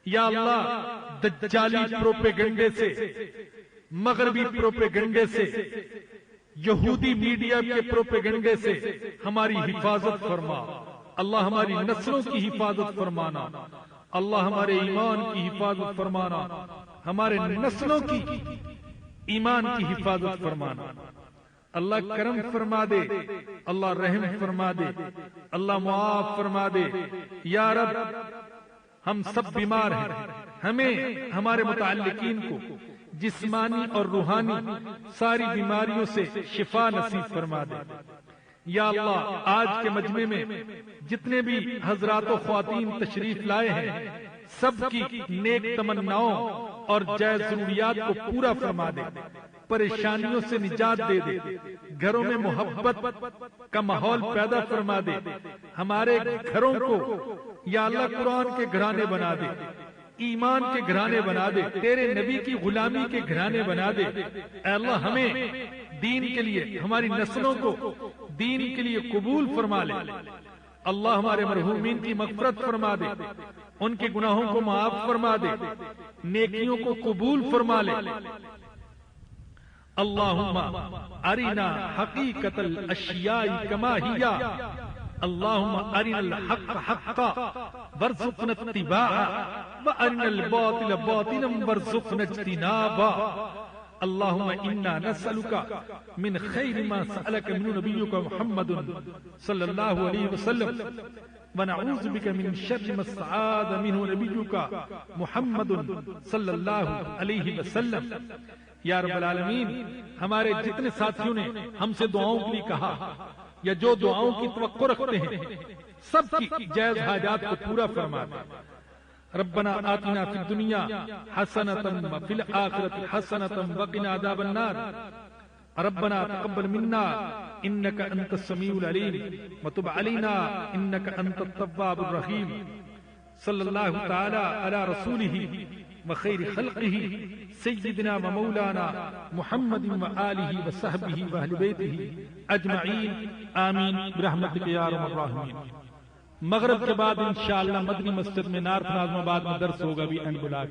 یا اللہ دجالی پروپیگنڈے سے، مغربی پروپیگنڈے سے، یہودی میڈیا کے پروپیگنڈے سے ہماری حفاظت فرما۔ اللہ ہماری نسلوں کی حفاظت فرمانا، اللہ ہمارے ایمان کی حفاظت فرمانا، ہمارے نسلوں کی ایمان کی حفاظت فرمانا۔ اللہ کرم فرما دے، اللہ رحم فرما دے، اللہ معاف فرما دے۔ یا رب ہم سب بیمار ہیں، ہمیں ہمارے متعلقین کو جسمانی اور روحانی ساری بیماریوں سے شفا نصیب فرما دے۔ یا اللہ آج کے مجمع میں جتنے بھی حضرات و خواتین تشریف لائے ہیں، سب کی نیک تمناؤں اور جائز ضروریات کو پورا فرما دے، پریشانیوں سے نجات دے دے، گھروں میں محبت کا ماحول پیدا فرما دے، ہمارے گھروں کو یا اللہ قرآن کے گھرانے بنا دے، ایمان کے گھرانے بنا دے، تیرے نبی کی غلامی کے گھرانے بنا دے۔ اے اللہ ہمیں دین کے لیے، ہماری نسلوں کو دین کے لیے قبول فرما لے۔ اللہ ہمارے مرحومین کی مغفرت فرما دے، ان کے گناہوں کو معاف فرما دے، نیکیوں کو قبول فرما لے۔ اللہم ارنا حقیقت الاشیاء کما ہی، اللہم ارنا الحق حقا وارزقنا اتباعہ وارنا الباطل باطلا وارزقنا اجتنابا۔ اللهم انا نسألك من خير ما سألك من نبيك محمد صلى الله عليه وسلم ونعوذ بك من شر ما استعاذ منه نبيك محمد صلی اللہ علیہ وسلم۔ یا رب العالمین، ہمارے جتنے ساتھیوں نے ہم سے دعاؤں کے لیے کہا یا جو دعاؤں کی توقع رکھتے ہیں، سب کی جائز حاجات کو پورا فرما دے۔ ربنا آتنا فی الدنیا حسنۃ وفی الآخرۃ حسنۃ وقنا عذاب النار۔ ربنا تقبل منا انك انت السميع العليم وتب علينا انك انت التواب الرحيم۔ صلی اللہ تعالی علی رسولہ وخیر خلقہ سیدنا ومولانا محمد وآلہ وصحبہ واہل بیتہ اجمعین، آمین برحمتک یا ارحم الراحمین۔ مغرب کے بعد انشاءاللہ مدنی مسجد میں نارتھ ناظم آباد میں درس ہوگا بھی اینڈ بلاک۔